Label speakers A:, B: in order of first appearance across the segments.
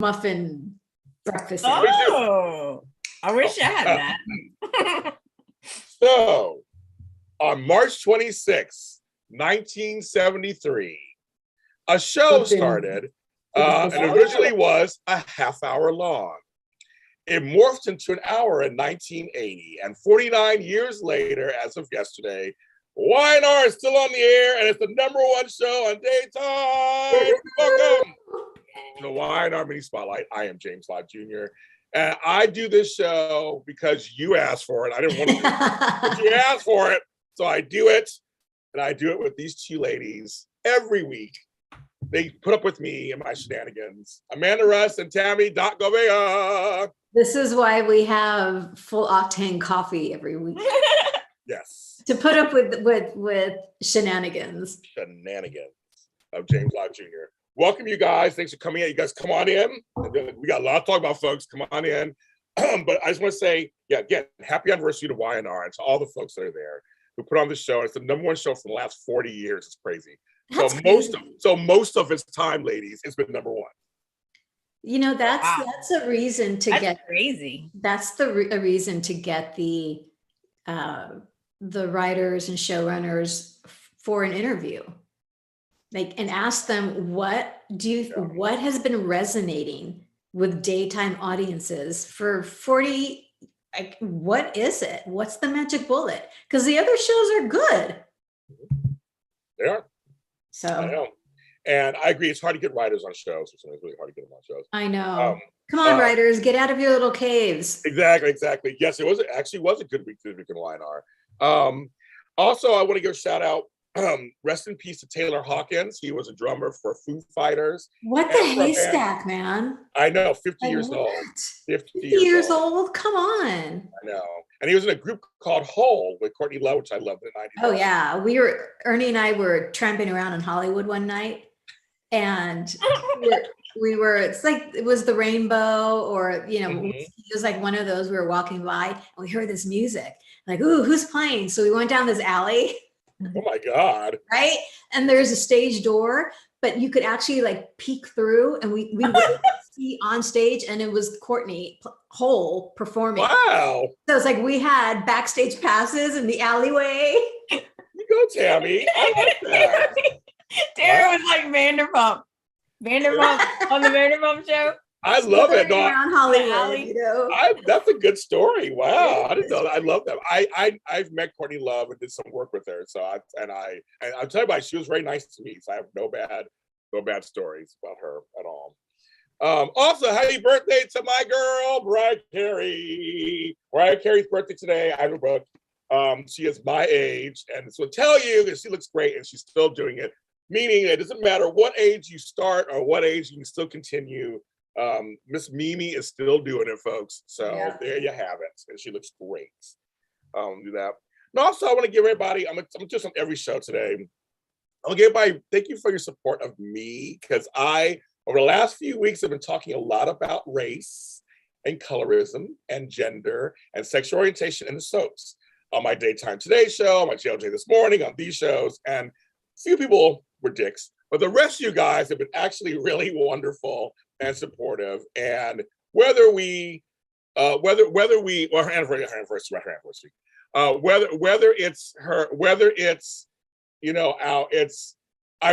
A: muffin breakfast.
B: Oh, I wish I had that.
C: So, on March 26, 1973, a show started, and originally was a half-hour long. It morphed into an hour in 1980, and 49 years later, as of yesterday, Y&R is still on the air, and it's the #1 show on daytime. Welcome to the Y&R Mini Spotlight. I am James Lott Jr., and I do this show because you asked for it. I didn't want to do it, but you asked for it, so I do it, and I do it with these two ladies every week. They put up with me and my shenanigans. Amanda Russ and Tami Gouveia.
A: This is why we have full octane coffee every week.
C: Yes.
A: To put up with shenanigans.
C: Shenanigans of James Lott Jr. Welcome, you guys. Thanks for coming in. You guys come on in. We got a lot to talk about, folks. Come on in. But I just want to say, yeah, again, happy anniversary to Y&R and to all the folks that are there who put on the show. It's the #1 show for the last 40 years. It's crazy. So most of its time, ladies, it's been #1.
A: You know, that's a reason to get
B: crazy.
A: That's a reason to get the writers and showrunners for an interview, like, and ask them what has been resonating with daytime audiences for 40. Like, what is it? What's the magic bullet? Because the other shows are good.
C: They are.
A: So
C: I know. And I agree, it's hard to get writers on shows. It's really hard to get them on shows.
A: I know. Come on, writers, get out of your little caves.
C: Exactly. Yes, it was a good week this week in Y&R. Also, I want to give a shout out. Rest in peace to Taylor Hawkins. He was a drummer for Foo Fighters.
A: What the haystack, man?
C: I know, 50 years old.
A: 50 years old? Come on.
C: I know. And he was in a group called Hole with Courtney Love, which I loved in the 90s.
A: Oh, yeah. Ernie and I were tramping around in Hollywood one night. And it's like, it was the Rainbow, or, it was like one of those, we were walking by and we heard this music. Like, ooh, who's playing? So we went down this alley.
C: Oh my God.
A: Right? And there's a stage door, but you could actually like peek through, and we would see on stage, and it was Courtney Hole performing.
C: Wow.
A: So it's like we had backstage passes in the alleyway.
C: You go, Tami. I like that.
B: Tara was like Vanderpump on the Vanderpump show.
C: I love it. No,
A: around Hollywood,
C: that's a good story. Wow, I didn't know that. I love that. I've met Courtney Love and did some work with her. So I'll tell you about it, she was very nice to me. So I have no bad stories about her at all. Also, happy birthday to my girl Mariah Carey. Mariah Carey's birthday today. I have a book. She is my age, and so tell you that she looks great and she's still doing it. Meaning it doesn't matter what age you start or what age you can still continue. Miss Mimi is still doing it, folks. So There you have it. And she looks great. Do that. And also, I want to give everybody, I'm gonna do this on every show today. I'll give everybody, thank you for your support of me, because over the last few weeks, I've been talking a lot about race and colorism and gender and sexual orientation in the soaps. On my Daytime Today show, on my JLJ This Morning, on these shows, and a few people were dicks, but the rest of you guys have been actually really wonderful and supportive. And whether I'm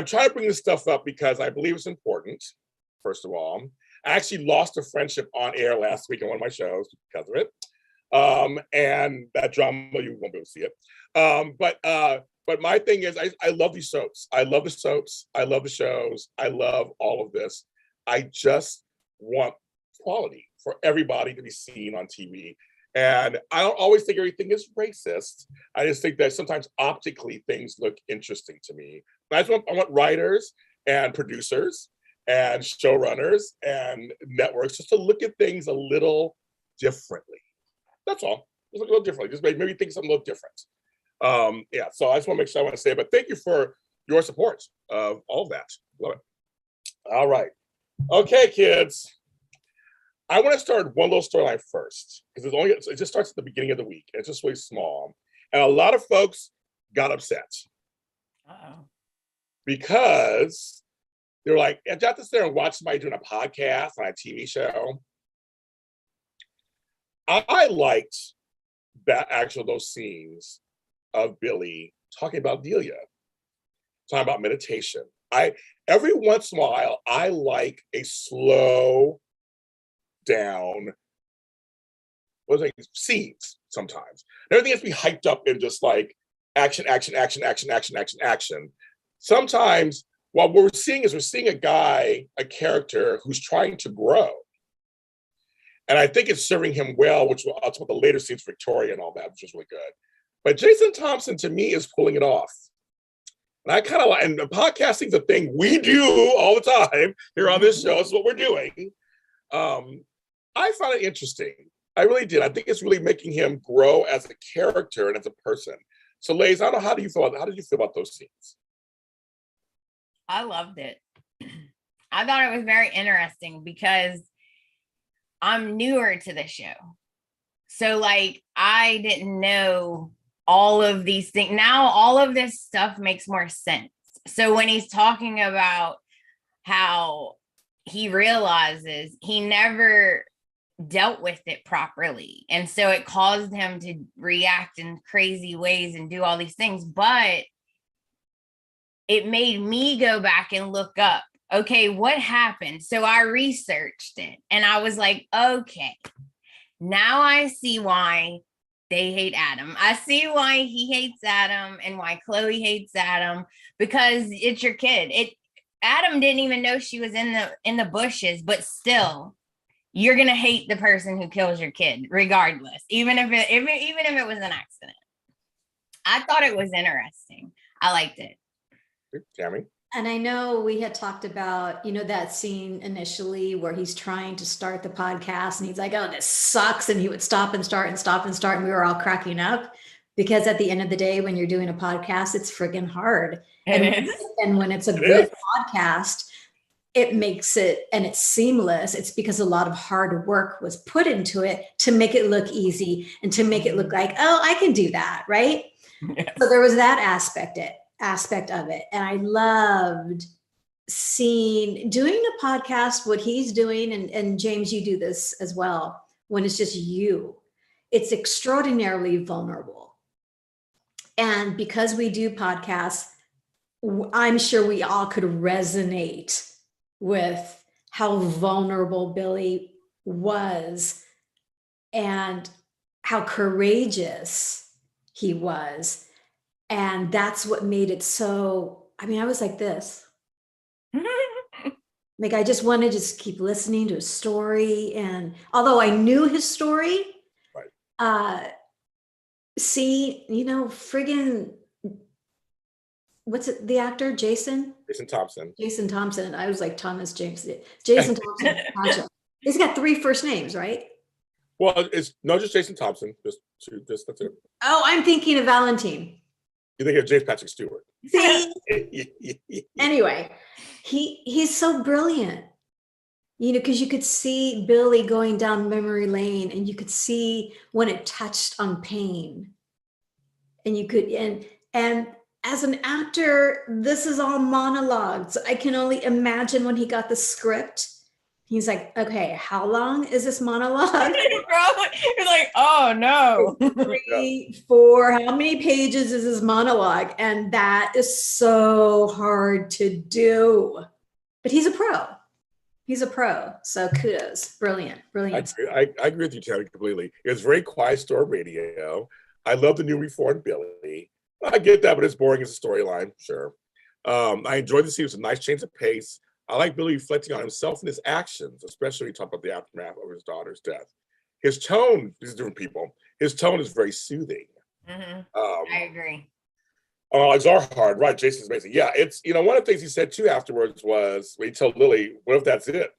C: trying to bring this stuff up because I believe it's important. First of all, I actually lost a friendship on air last week on one of my shows because of it. And that drama, you won't be able to see it. But my thing is, I love these soaps. I love the soaps. I love the shows. I love all of this. I just want quality for everybody to be seen on TV. And I don't always think everything is racist. I just think that sometimes optically things look interesting to me. I want writers and producers and showrunners and networks just to look at things a little differently. That's all. Just look a little differently. Just maybe think something a little different. So I just want to make sure I want to say it, but thank you for your support of all of that. Love it. All right. Okay, kids. I want to start one little storyline first, because it just starts at the beginning of the week. And it's just really small. And a lot of folks got upset.
B: Uh-oh.
C: Because They're like, I got to sit there and watch somebody doing a podcast on a TV show. I liked those scenes of Billy talking about Delia, talking about meditation. Every once in a while, I like a slow down, scenes sometimes. Everything has to be hyped up in just like action, action, action, action, action, action, action. Sometimes what we're seeing a guy, a character who's trying to grow. And I think it's serving him well, which will also the later scenes, Victoria and all that, which is really good. But Jason Thompson, to me, is pulling it off. And I kind of like, and podcasting is a thing we do all the time here on this show. It's what we're doing. I found it interesting. I really did. I think it's really making him grow as a character and as a person. So, Lays, I don't know, how did you feel about those scenes?
B: I loved it. I thought it was very interesting because I'm newer to the show. So like, I didn't know all of these things. Now all of this stuff makes more sense. So when he's talking about how he realizes he never dealt with it properly, and so it caused him to react in crazy ways and do all these things, but it made me go back and look up, okay, what happened? So I researched it and I was like, okay, now I see why they hate Adam. I see why he hates Adam and why Chloe hates Adam, because it's your kid. Adam didn't even know she was in the bushes, but still, you're gonna hate the person who kills your kid, regardless, even if it was an accident. I thought it was interesting. I liked it.
C: Tami?
A: And I know we had talked about, that scene initially where he's trying to start the podcast and he's like, oh, this sucks. And he would stop and start and stop and start. And we were all cracking up because at the end of the day, when you're doing a podcast, it's friggin' hard. And when it's a good podcast, it makes it, and it's seamless. It's because a lot of hard work was put into it to make it look easy and to make it look like, oh, I can do that. Right. Yes. So there was that aspect of it. And I loved doing a podcast, what he's doing. And James, you do this as well. When it's just you, it's extraordinarily vulnerable. And because we do podcasts, I'm sure we all could resonate with how vulnerable Billy was and how courageous he was. And that's what made it so, I was like this. Like, I just wanted to just keep listening to his story. And although I knew his story,
C: right.
A: Friggin', what's it, the actor, Jason Thompson. I was like Thomas James. Jason Thompson. He's got 3 first names, right?
C: Well, it's not just Jason Thompson. Just that's it.
A: Oh, I'm thinking of Valentine.
C: You think of James Patrick Stewart.
A: See? Anyway, he's so brilliant. Because you could see Billy going down memory lane and you could see when it touched on pain. And you could, and as an actor, this is all monologues. I can only imagine when he got the script. He's like, okay, how long is this monologue?
B: You're like, oh no.
A: 3, 4, how many pages is this monologue? And that is so hard to do. But he's a pro. So kudos. Brilliant.
C: I agree with you, Tami, completely. It's very quiet storm radio. I love the new reformed Billy. I get that, but it's boring as a storyline, sure. I enjoyed the scene. It was a nice change of pace. I like Billy reflecting on himself and his actions, especially when he talked about the aftermath of his daughter's death. His tone, these different people, his tone is very soothing.
B: Mm-hmm. I agree.
C: It's our hard, right? Jason's amazing. Yeah, it's, one of the things he said too afterwards was when he told Lily, what if that's it?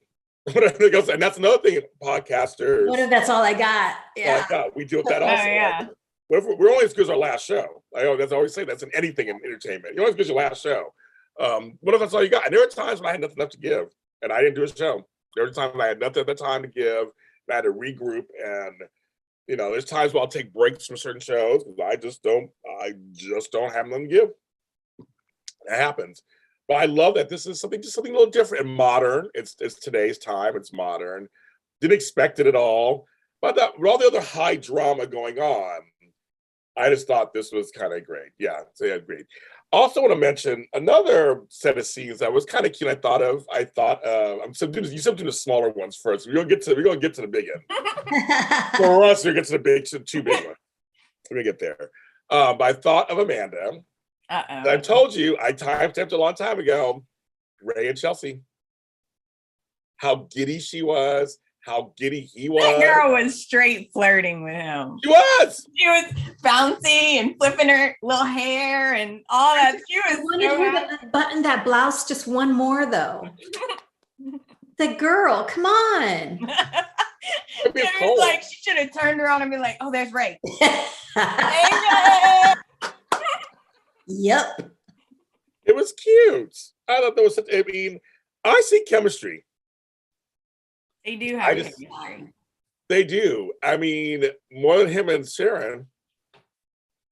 C: And that's another thing, podcasters.
A: What if that's all I got? Yeah.
C: We deal with that also.
B: Yeah.
C: Right? What if we're only as good as our last show? I always say that's in anything in entertainment. You're only as good as your last show. What if that's all you got? And there were times when I had nothing left to give and I didn't do a show. There were times when I had nothing at the time to give. And I had to regroup, and there's times where I'll take breaks from certain shows because I just don't have nothing to give. It happens. But I love that this is something a little different and modern. It's today's time. It's modern. Didn't expect it at all. But with all the other high drama going on, I just thought this was kind of great. Yeah, so yeah, great. Also want to mention another set of scenes that was kind of cute. I thought you said do the smaller ones first. We're gonna get to the big end. For us, we get to the two big ones. Let me get there. But I thought of Amanda. I told you I time-stamped a long time ago. Ray and Chelsea. How giddy she was. How giddy he was.
B: That girl was straight flirting with him.
C: She was.
B: She was bouncy and flipping her little hair and all that. She was.
A: I wanted her to button that blouse just one more, though. The girl, come on.
B: It was like she should have turned around and been like, "Oh, there's Ray."
A: Yep.
C: It was cute. I thought there was such. I mean, I see chemistry.
B: They do have chemistry.
C: They do. I mean, more than him and Sharon.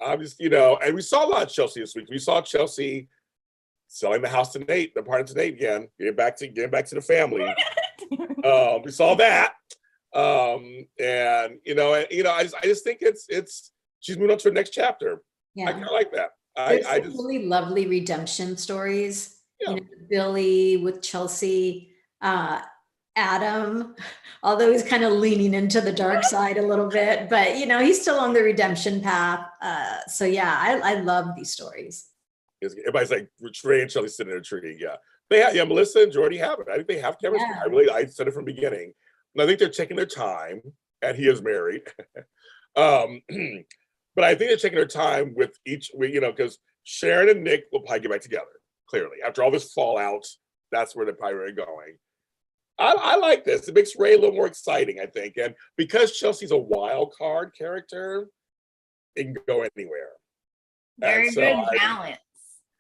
C: Obviously, and we saw a lot of Chelsea this week. We saw Chelsea selling the house to Nate, the apartment to Nate again, getting back to the family. We saw that. I just think it's she's moving on to the next chapter.
A: Yeah.
C: I kind of like that.
A: There's some really lovely redemption stories.
C: Yeah.
A: Billy with Chelsea, Adam, although he's kind of leaning into the dark side a little bit, but he's still on the redemption path. So yeah, I love these stories.
C: Everybody's like Ray and Chelsea sitting in a tree. Yeah, they have. Yeah, Melissa and Jordy have it. I think they have chemistry. Yeah. I said it from the beginning. And I think they're taking their time, and he is married. But I think they're taking their time with each, because Sharon and Nick will probably get back together. Clearly, after all this fallout, that's where they're probably going. I like this. It makes Ray a little more exciting, I think. And because Chelsea's a wild card character, it can go anywhere.
B: Very good balance.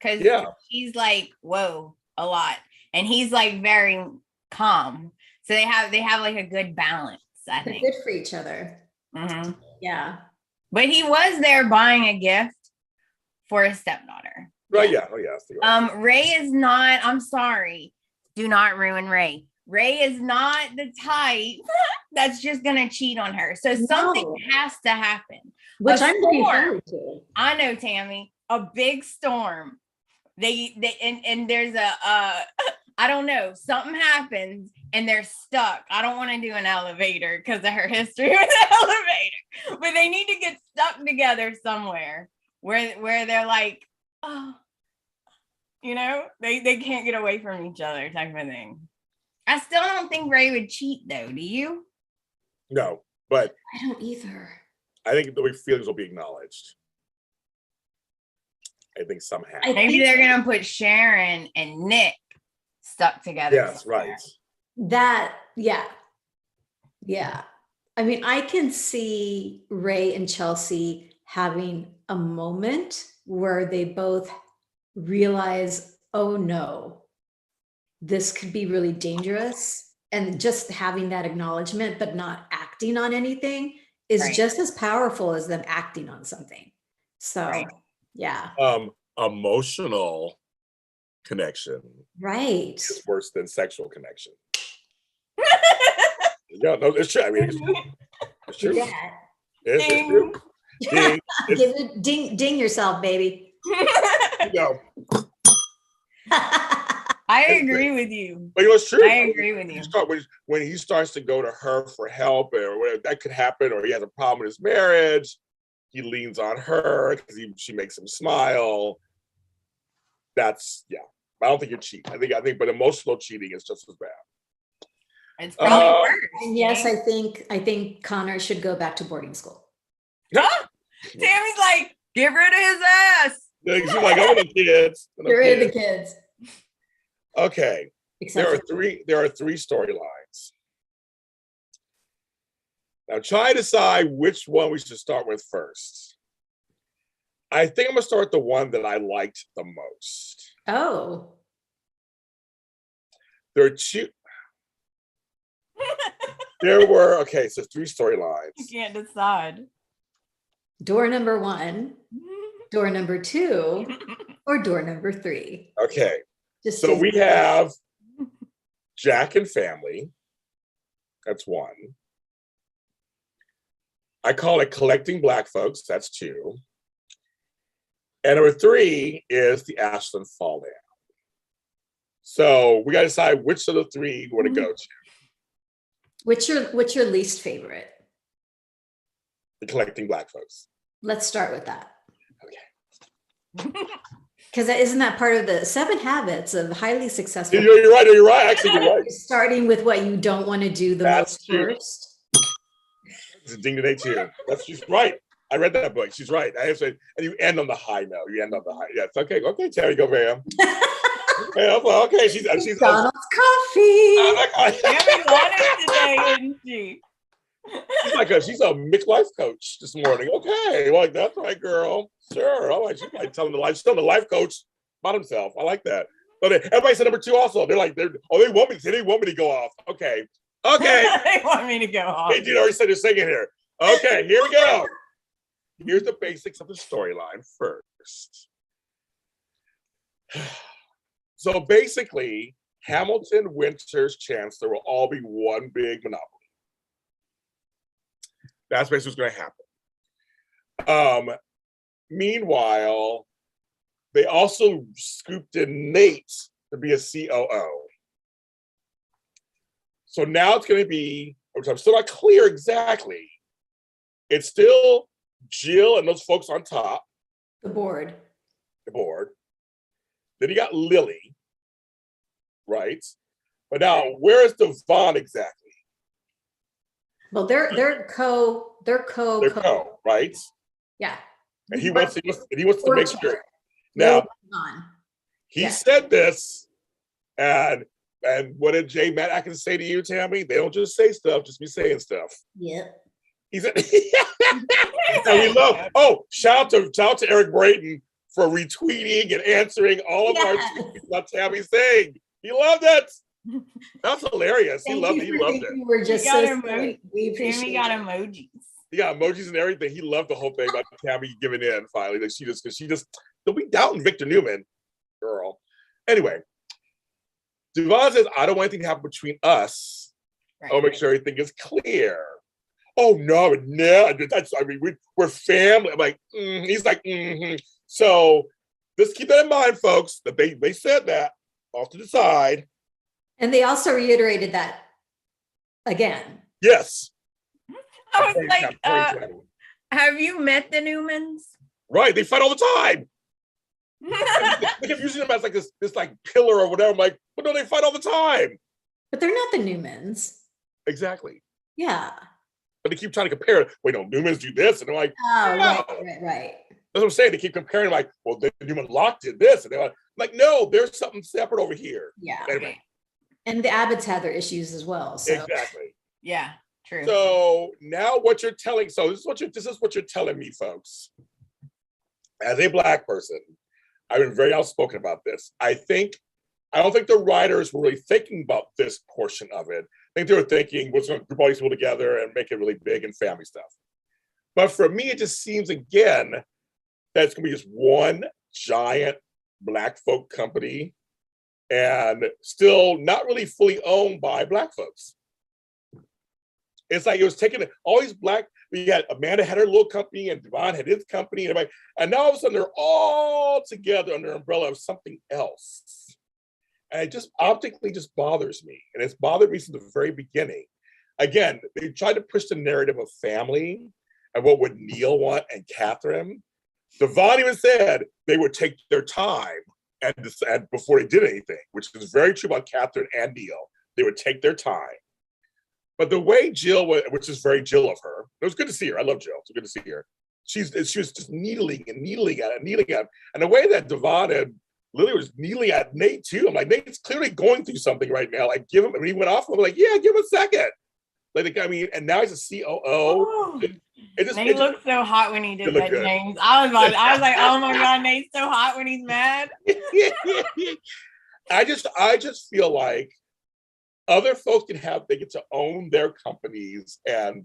B: Because he's like, whoa, a lot. And he's like very calm. So they have like a good balance, I think.
A: They're good for each other.
B: Mm-hmm.
A: Yeah.
B: But he was there buying a gift for his stepdaughter.
C: Right, yeah. Oh, yeah.
B: Ray is not, I'm sorry. Do not ruin Ray. Ray is not the type that's just going to cheat on her. So something has to happen.
A: Which I'm looking forward to.
B: I know, Tami. A big storm. And there's I don't know, something happens and they're stuck. I don't want to do an elevator because of her history with the elevator, but they need to get stuck together somewhere where they're like, oh, they can't get away from each other type of thing. I still don't think Ray would cheat though. Do you?
C: No, but
A: I don't either.
C: I think the feelings will be acknowledged. I think somehow.
B: Maybe they're gonna put Sharon and Nick stuck together.
C: Yes, right.
A: Yeah. I mean, I can see Ray and Chelsea having a moment where they both realize, oh no, this could be really dangerous. And just having that acknowledgement, but not acting on anything is just as powerful as them acting on something. So, yeah.
C: Emotional connection.
A: Right.
C: Is worse than sexual connection. Yeah, no, it's true. I mean, it's true.
A: Yeah.
C: It's true.
A: Ding yourself, baby.
C: No.
B: I agree with you.
C: But it's true.
B: I agree with you.
C: When he starts to go to her for help, or whatever, that could happen, or he has a problem with his marriage, he leans on her because she makes him smile. That's I don't think you're cheating. I think, but emotional cheating is just as bad.
B: It's probably worse.
A: Yes, I think Connor should go back to boarding school.
B: Huh? Tammy's like, get rid of his ass.
C: She's like, I want the kids.
A: Get rid of the kids.
C: Okay. There are three storylines. Now try to decide which one we should start with first. I think I'm gonna start with the one that I liked the most.
A: Oh.
C: There are two. There were, so 3 storylines.
B: You can't decide.
A: Door number 1, door number 2, or door number 3.
C: Okay. So we have Jack and family. That's one. I call it collecting Black folks. That's two. And number three is the Ashland Fall Down. So we got to decide which of the three we want to go to.
A: What's your least favorite?
C: The collecting Black folks.
A: Let's start with that.
C: Okay.
A: Because isn't that part of the 7 habits of highly successful?
C: You're right. You're right. Actually, you're right.
A: Starting with what you don't want to do the most first.
C: It's a ding today too. She's right. I read that book. She's right. I have said, and you end on the high note. You end on the high. Yes. Okay. Okay. Terry, go, ma'am. Okay. She's
A: McDonald's coffee.
B: Tammy wanted today, isn't she?
C: She's a mixed life coach this morning. Okay, well, that's right, girl. Sure. All right, she's like telling the life. She's telling the life coach about himself. I like that. But everybody said number two also. They want me to go off. Okay.
B: They want me to go off.
C: Hey, you already said they're singing here. Okay, here we go. Here's the basics of the storyline first. So basically, Hamilton, Winters, Chancellor will all be one big monopoly. That's basically what's going to happen. Meanwhile, they also scooped in Nate to be a COO. So now it's going to be, which I'm still not clear exactly, it's still Jill and those folks on top.
A: The board.
C: Then you got Lily, right? But now, where is Devon exactly?
A: Well, they're co,
C: right?
A: Yeah.
C: And he wants to make sure. Now, he said this, and what did Jay Matt Atkins say to you, Tammy? They don't just say stuff, just be saying stuff.
A: Yep.
C: He said, and we love. Oh, shout out to Eric Brayton for retweeting and answering all of our tweets about Tammy saying. He loved it. That's hilarious. He loved it.
A: You were just so
B: Tammy got emojis.
C: He got emojis and everything. He loved the whole thing about Tammy giving in finally. Like she just don't be doubting Victor Newman, girl. Anyway, Devon says, I don't want anything to happen between us. Right. I'll make sure everything is clear. Oh no, we're family. I'm like, he's like, mm-hmm. So just keep that in mind, folks. That they said that off to the side.
A: And they also reiterated that again.
C: Yes.
B: I was like, have you met the Newmans?
C: Right, they fight all the time. They keep using them as like this like pillar or whatever. I'm like, but no, they fight all the time.
A: But they're not the Newmans.
C: Exactly.
A: Yeah.
C: But they keep trying to compare it. Wait, no, Newmans do this, and they're like,
A: oh,
C: no.
A: Right.
C: That's what I'm saying. They keep comparing, like, well, the Newman Locke did this, and they're like, no, there's something separate over here.
A: Yeah.
C: Anyway.
A: And the Abbotts had their issues as well. So.
C: Exactly.
B: Yeah. True.
C: So now what you're telling, this is what you're telling me, folks. As a Black person, I've been very outspoken about this. I don't think the writers were really thinking about this portion of it. I think they were thinking, what's going to group all these people together and make it really big and family stuff. But for me, it just seems again that it's going to be just one giant Black folk company and still not really fully owned by Black folks. It's like it was taking all these Black, we had Amanda had her little company and Devon had his company, and now all of a sudden they're all together under the umbrella of something else. And it just optically just bothers me. And it's bothered me since the very beginning. Again, they tried to push the narrative of family and what would Neil want and Catherine. Devon even said they would take their time and before they did anything, which is very true about Catherine and Neil. They would take their time. But the way Jill was, which is very Jill of her, it was good to see her. I love Jill. It's good to see her. She was just needling at him. And the way that Devon and Lily was needling at Nate too. I'm like, Nate's clearly going through something right now. Like, give him, when he went off, I'm like, yeah, give him a second. And now he's a COO. Oh,
B: Nate looked so hot when he did that, James. I was like, oh my God, Nate's so hot when he's mad.
C: I just feel like other folks they get to own their companies, and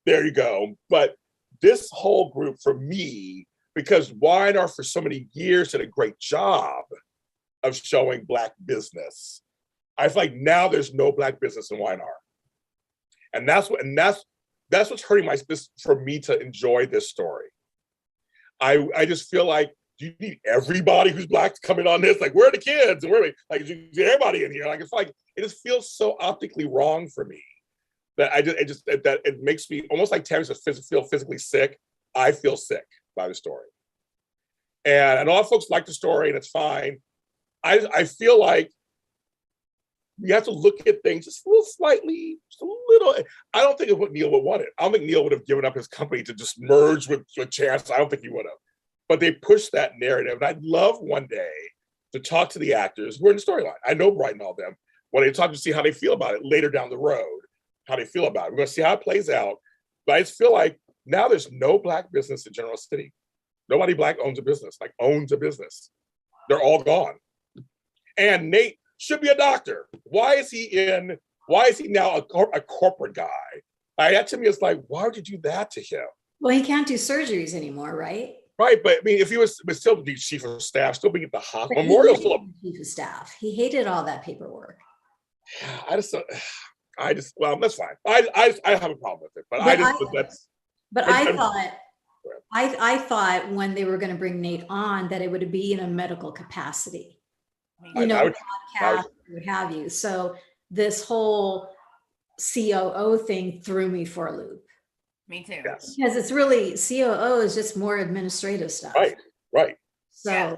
C: there you go. But this whole group, for me, because Y&R for so many years did a great job, of showing Black business. I feel like now there's no Black business in Y&R. And that's what's hurting for me to enjoy this story. I just feel like, do you need everybody who's Black to come in on this? Like, where are the kids? And where are we? Like, you get everybody in here. Like, it's like, it just feels so optically wrong for me that it makes me almost like Tami says, feel physically sick. I feel sick by the story. And a lot of folks like the story, and it's fine. I feel like you have to look at things just a little. I don't think of what Neil would want it. I don't think Neil would have given up his company to just merge with Chance. I don't think he would have. But they pushed that narrative. And I'd love one day to talk to the actors who are in the storyline. I know Bright and all them. When they talk to see how they feel about it later down the road, how they feel about it. We're going to see how it plays out. But I just feel like now there's no Black business in General City. Nobody Black owns a business. They're all gone. And Nate should be a doctor. Why is he now a corporate guy? That to me is like, why would you do that to him?
A: Well, he can't do surgeries anymore, right?
C: Right, but I mean, if he was still be chief of staff, still being at the hospital, Memorial still
A: chief of staff. He hated all that paperwork.
C: Well, that's fine. I have a problem with it, but
A: I thought when they were going to bring Nate on that it would be in a medical capacity, podcast, what have you. So this whole COO thing threw me for a loop.
B: Me too.
C: Yes.
A: Because it's really, COO is just more administrative stuff.
C: Right.
A: So
B: yeah.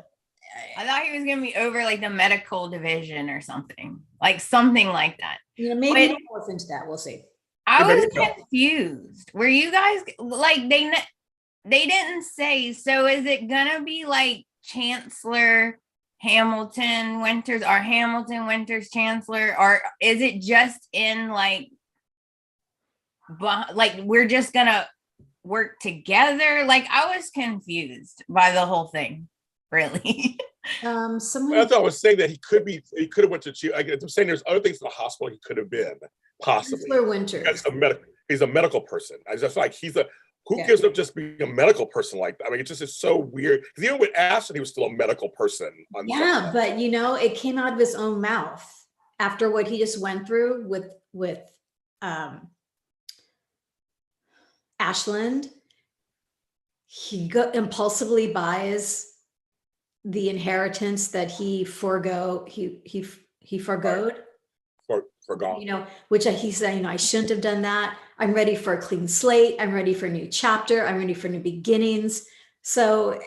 B: I thought he was going to be over like the medical division or something like that.
A: Yeah, maybe he'll look into that. We'll see.
B: I was confused. Were you guys like, they didn't say, so is it going to be like Chancellor Hamilton Winters or Hamilton Winters Chancellor, or is it just in like we're just gonna work together? Like, I was confused by the whole thing, really.
C: I thought I was saying that he could have went to chief. I'm saying there's other things in the hospital he could have been possibly.
A: Chancellor Winters.
C: He's a medical person. I just feel like who gives up just being a medical person like that? I mean, it just is so weird. Because even with Ashton, he was still a medical person.
A: But it came out of his own mouth after what he just went through with Ashland. He impulsively buys the inheritance that he forgoed.
C: Forgone.
A: Which he said, I shouldn't have done that. I'm ready for a clean slate. I'm ready for a new chapter. I'm ready for new beginnings. So,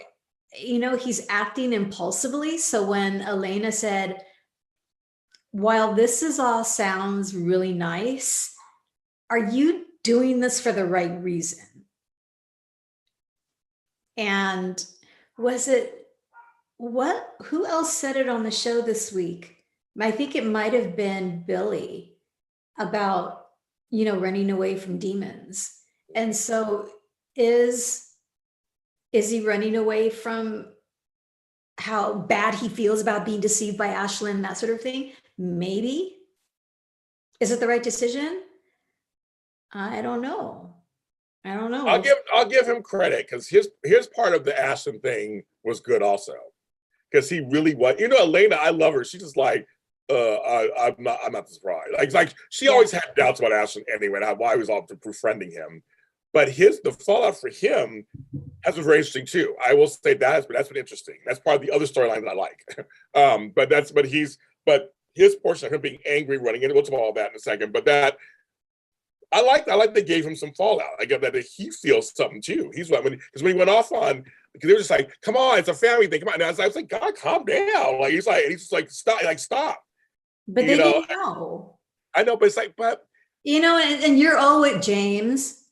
A: he's acting impulsively. So when Elena said, while this all sounds really nice, are you doing this for the right reason? And who else said it on the show this week? I think it might have been Billy about, running away from demons. And so is he running away from how bad he feels about being deceived by Ashland, that sort of thing? Maybe. Is it the right decision? I don't know.
C: I'll give him credit, because his part of the Ashland thing was good also. Because he really was, Elena, I love her. She's just like, I'm not surprised. Like she always had doubts about Ashland anyway, and why I was often befriending him. But the fallout for him has been very interesting too. I will say that's been interesting. That's part of the other storyline that I like. But his portion of him being angry, running into, we'll talk about all that in a second. But that I like they gave him some fallout. I get that he feels something too. Because when he went off on, because they were just like, come on, it's a family thing. Come on. And I was like, God, calm down. Like he's just like, stop.
A: But they didn't know.
C: I know, but it's like,
A: and you're always, James,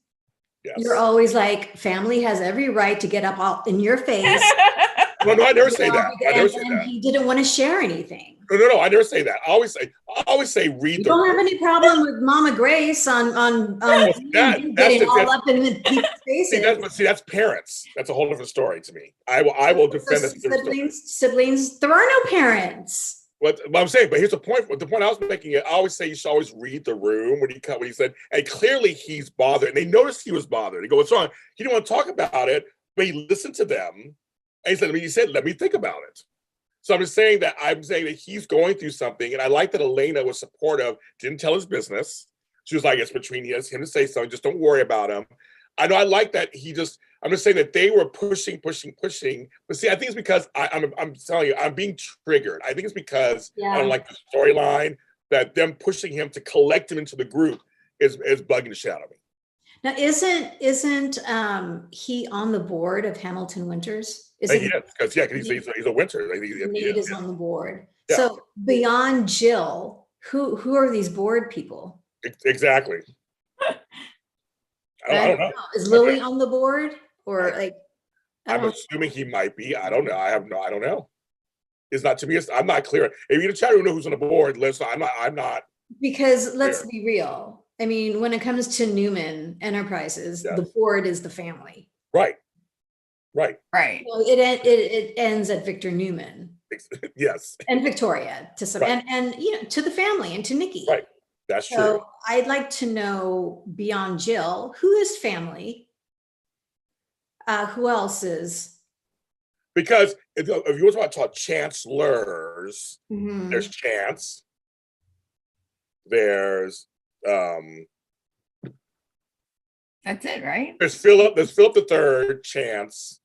C: yes.
A: You're always like, family has every right to get up all in your face.
C: No, I never say that. I never say that.
A: He didn't want to share anything.
C: No, I never say that. I always say read
A: you
C: the
A: don't have any problem with Mama Grace on getting all up in people's faces.
C: See, that's parents. That's a whole different story to me. I will defend this.
A: Siblings, there are no parents.
C: What I'm saying, but here's the point. The point I was making, I always say you should always read the room when he said, and clearly he's bothered. And they noticed he was bothered. They go, what's wrong? He didn't want to talk about it, but he listened to them. And he said, let me think about it. So I'm saying that he's going through something, and I like that Elena was supportive, didn't tell his business. She was like, it's between him to say something, just don't worry about him. I know I like that I'm just saying that they were pushing. But see, I think it's because I'm telling you, I'm being triggered. I think it's because I don't like the storyline that them pushing him to collect him into the group is bugging the shit out of me.
A: Now, isn't he on the board of Hamilton Winters?
C: Because he's a Winter.
A: Nate is on the board.
C: Yeah.
A: So beyond Jill, who are these board people?
C: Exactly. I don't know.
A: Is Lily on the board, or like?
C: I'm assuming he might be. I don't know. I don't know. It's not to me. I'm not clear. If you chat who knows who's on the board, listen. I'm not.
A: Because let's be real. I mean, when it comes to Newman Enterprises, the board is the family.
C: Right.
A: Well, it ends at Victor Newman.
C: Yes.
A: And Victoria to some, and to the family and to Nikki.
C: Right. That's true.
A: So I'd like to know beyond Jill, who is family? Who else is?
C: Because if you want to talk chancellors, there's Chance. There's
B: that's it, right?
C: There's Philip the Third, Chance.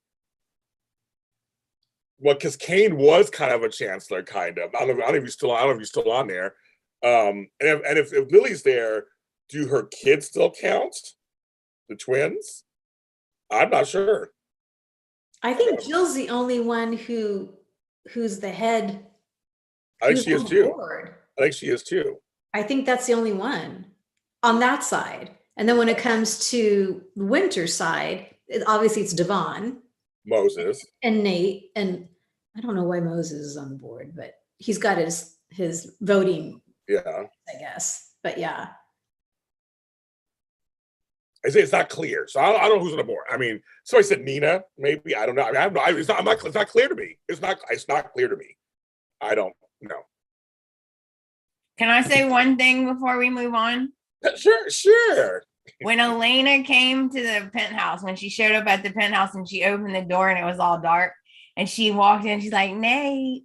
C: Well, because Kane was kind of a chancellor, kind of. I don't know if he's still on there. And if Lily's there, do her kids still count? The twins? I'm not sure.
A: I think Jill's the only one who's the head.
C: I think she is too. I think she is too.
A: I think that's the only one on that side. And then when it comes to the Winter side, obviously it's Devon,
C: Moses,
A: and Nate, and I don't know why Moses is on the board, but he's got his voting.
C: Yeah, I
A: guess, but yeah.
C: I say it's not clear, so I don't know who's on the board. I mean, somebody said Nina, maybe. I don't know. I mean, it's not clear to me. It's not clear to me. I don't know.
B: Can I say one thing before we move on?
C: Sure.
B: When Elena came to the penthouse, when she showed up at the penthouse and she opened the door and it was all dark, and she walked in, she's like, Nate.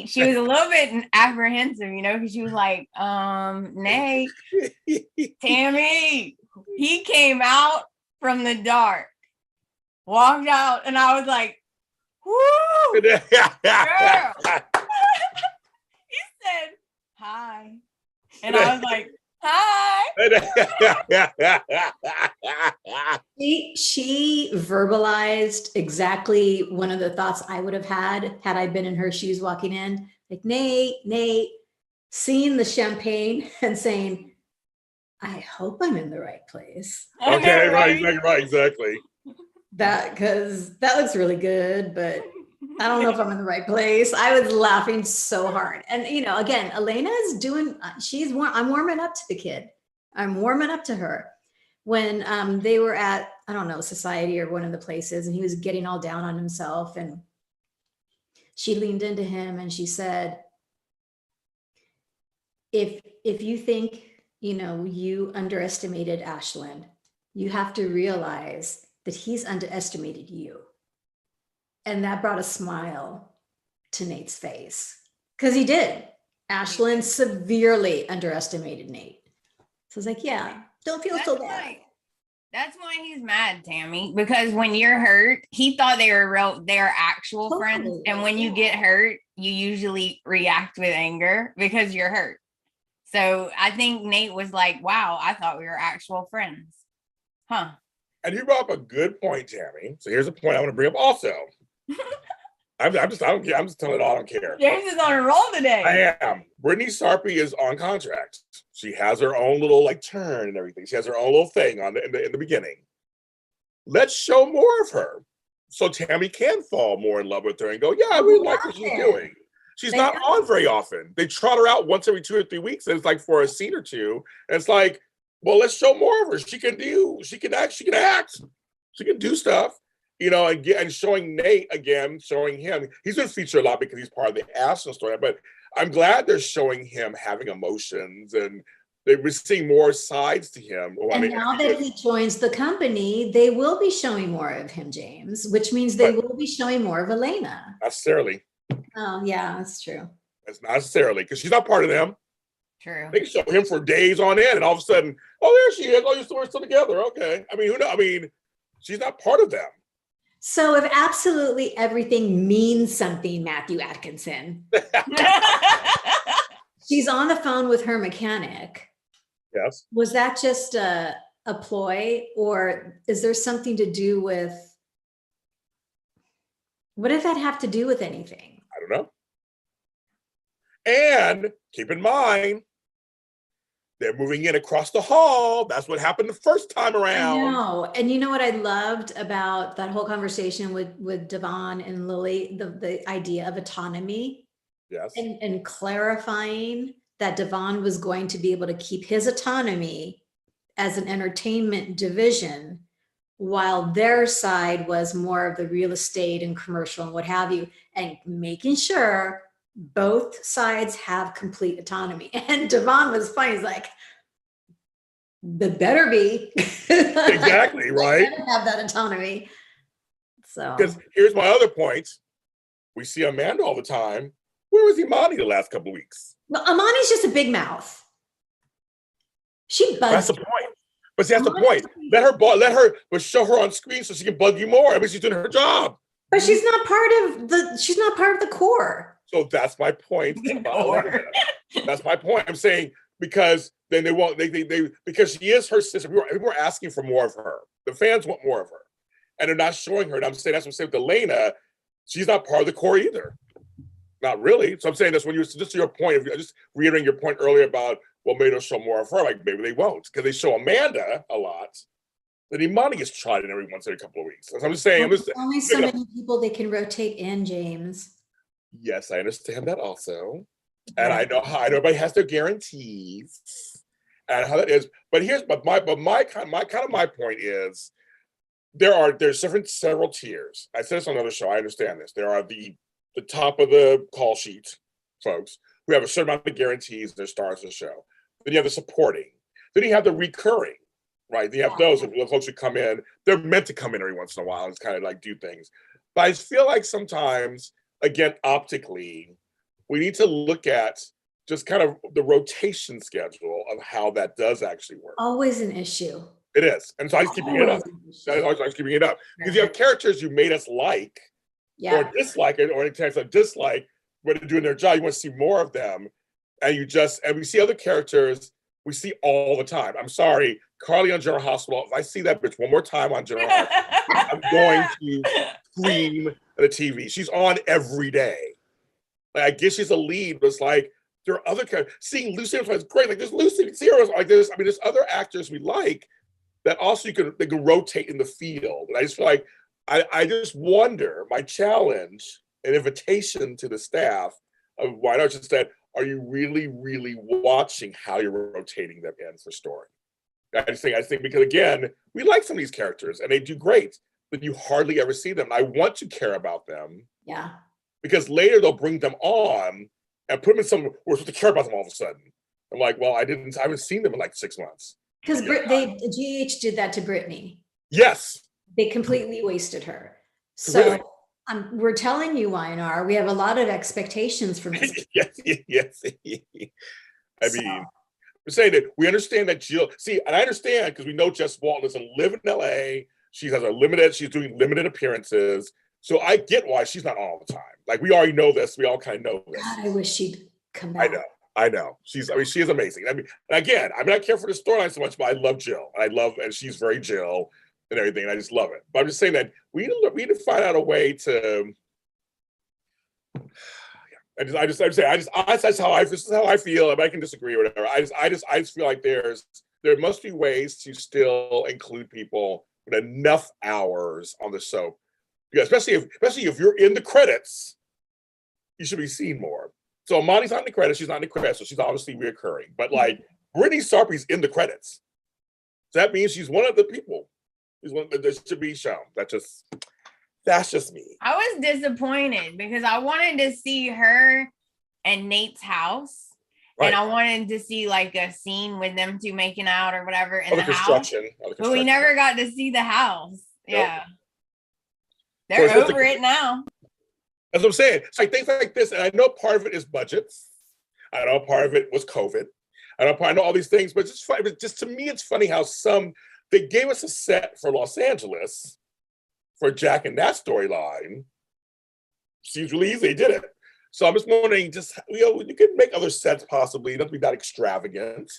B: She was a little bit apprehensive, because she was like, Nate, Tami, he came out from the dark, walked out, and I was like, whoo, girl. He said, hi. And I was like, hi.
A: She verbalized exactly one of the thoughts I would have had I been in her shoes walking in. Like, Nate, seeing the champagne and saying, I hope I'm in the right place.
C: Okay, right, exactly.
A: Because that looks really good, but I don't know if I'm in the right place. I was laughing so hard. And, again, Elena is I'm warming up to the kid. I'm warming up to her. When they were at, I don't know, Society or one of the places, and he was getting all down on himself, and she leaned into him and she said, if you think, you underestimated Ashland, you have to realize that he's underestimated you. And that brought a smile to Nate's face, because he did. Ashland severely underestimated Nate. So I was like, yeah, don't feel so bad.
B: That's why he's mad, Tami, because when you're hurt, he thought they were actual friends. And when you get hurt, you usually react with anger because you're hurt. So I think Nate was like, wow, I thought we were actual friends. Huh.
C: And you brought up a good point, Tami. So here's a point I want to bring up also. I'm just telling it all. I don't care.
B: James is on a roll today.
C: I am. Brittany Sarpy is on contract. She has her own little turn and everything. She has her own little thing in the beginning. Let's show more of her, so Tami can fall more in love with her and go, yeah, I really like what she's doing. She's not on very often. They trot her out once every 2 or 3 weeks, and it's like for a scene or two. And it's like, well, let's show more of her. She can act, she can do stuff. And showing Nate again, showing him, he's been featured a lot because he's part of the Ashland story. But I'm glad they're showing him having emotions, and we're seeing more sides to him.
A: And now that he joins the company, they will be showing more of him, James, which means they will be showing more of Elena.
C: Necessarily.
A: Oh, yeah, that's true.
C: That's not necessarily because she's not part of them.
B: True.
C: They can show him for days on end, and all of a sudden, oh, there she is. Oh, your story's still together. Okay. I mean, who knows? I mean, she's not part of them.
A: So if absolutely everything means something, Matthew Atkinson, she's on the phone with her mechanic.
C: Yes.
A: Was that just a ploy, or is there something to do with, what did that have to do with anything?
C: I don't know. And keep in mind, they're moving in across the hall. That's what happened the first time around.
A: I know. And you know what I loved about that whole conversation with Devon and Lily, the idea of autonomy.
C: Yes.
A: And clarifying that Devon was going to be able to keep his autonomy as an entertainment division, while their side was more of the real estate and commercial and what have you, and making sure both sides have complete autonomy. And Devon was funny. He's like, the better be.
C: Exactly, right?
A: Have that autonomy. So,
C: because here's my other point. We see Amanda all the time. Where was Imani the last couple of weeks?
A: well, Amani's just a big mouth. She
C: That's
A: bugs.
C: the point. But see, that's the point. But show her on screen so she can bug you more. I mean, she's doing her job.
A: But she's not part of the core.
C: So that's my point. That's my point. I'm saying because then they won't. They because she is her sister. People are asking for more of her. The fans want more of her, and they're not showing her. And I'm saying that's what I'm saying with Elena. She's not part of the core either. Not really. So I'm saying that's when just to your point. Just reiterating your point earlier about maybe they'll show more of her. Like maybe they won't because they show Amanda a lot. Then Imani gets tried in every couple of weeks. So I'm just saying.
A: Only so many people they can rotate in, James.
C: Yes, I understand that also. And I know how everybody has their guarantees and how that is. But my point is there's several tiers. I said this on another show. I understand this. There are the top of the call sheet folks who have a certain amount of guarantees. They're stars of the show. Then you have the supporting. Then you have the recurring, right? You have those folks who come in. They're meant to come in every once in a while and kind of like do things. But I feel like sometimes, again, optically, we need to look at just kind of the rotation schedule of how that does actually work.
A: Always an issue.
C: It is. And so I just keep bringing it up. I was keeping it up. Because you have characters you made us like or dislike it, or in terms of dislike, when they're doing their job, you want to see more of them. And we see other characters we see all the time. I'm sorry, Carly on General Hospital. If I see that bitch one more time on General Hospital, I'm going to scream at the TV. She's on every day. Like, I guess she's a lead, but it's like there are other characters. Seeing Lucy is great. Like there's Lucy, Sierra's like this. I mean, there's other actors we like that also they can rotate in the field. And I just feel like I just wonder, my challenge, an invitation to the staff of why not just that, are you really, really watching how you're rotating them in for story? I think because again, we like some of these characters and they do great, but you hardly ever see them. I want to care about them.
A: Yeah.
C: Because later they'll bring them on and put them in somewhere we're supposed to care about them all of a sudden. I'm like, well, I haven't seen them in like 6 months.
A: Because GH did that to Brittany.
C: Yes.
A: They completely wasted her. So really? We're telling you, Y&R, we have a lot of expectations from this.
C: yes. I mean, we're saying that we understand that Jill, and I understand because we know Jess Walton doesn't live in LA. She's doing limited appearances. So I get why she's not on all the time. Like we already know this. We all kind of know this.
A: God, I wish she'd come back.
C: I know. She is amazing. I mean, and again, I not care for the storyline so much, but I love Jill. And she's very Jill and everything. And I just love it. But I'm just saying that we need to find out a way to. This is how I feel. I can disagree or whatever. I just feel like there must be ways to still include people with enough hours on the soap. Yeah, especially if you're in the credits, you should be seen more. So Amani's not in the credits, she's not in the credits, so she's obviously reoccurring. But like Brittany Sarpy's in the credits. So that means she's one of the people. She's one that should be shown. That's just me.
B: I was disappointed because I wanted to see her and Nate's house. Right. And I wanted to see like a scene with them two making out or whatever in the house. But we never got to see the house. Nope. Yeah. They're over it now.
C: That's what I'm saying. It's like things like this, and I know part of it is budgets. I know part of it was COVID. I know all these things, but just funny, but just to me, it's funny how they gave us a set for Los Angeles for Jack and that storyline. Seems really easy. They did it. So I'm just wondering, you could make other sets possibly. It doesn't be that extravagant.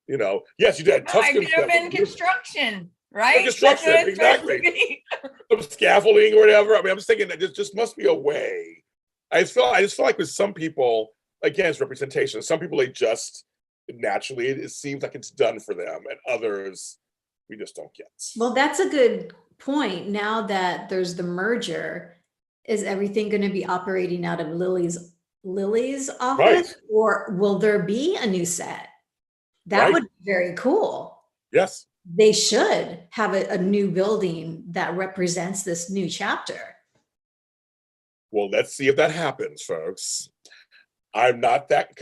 C: Yes, you did.
B: I could have been construction, right?
C: Construction, exactly. Some scaffolding or whatever. I mean, I'm just thinking that there just must be a way. I just feel like with some people, again, it's representation. Some people, they just naturally, it seems like it's done for them, and others, we just don't get.
A: Well, that's a good point. Now that there's the merger, is everything going to be operating out of Lily's office,
C: Right.
A: or will there be a new set? That
C: Right.
A: would be very cool.
C: Yes.
A: They should have a new building that represents this new chapter.
C: Well, let's see if that happens, folks. I'm not that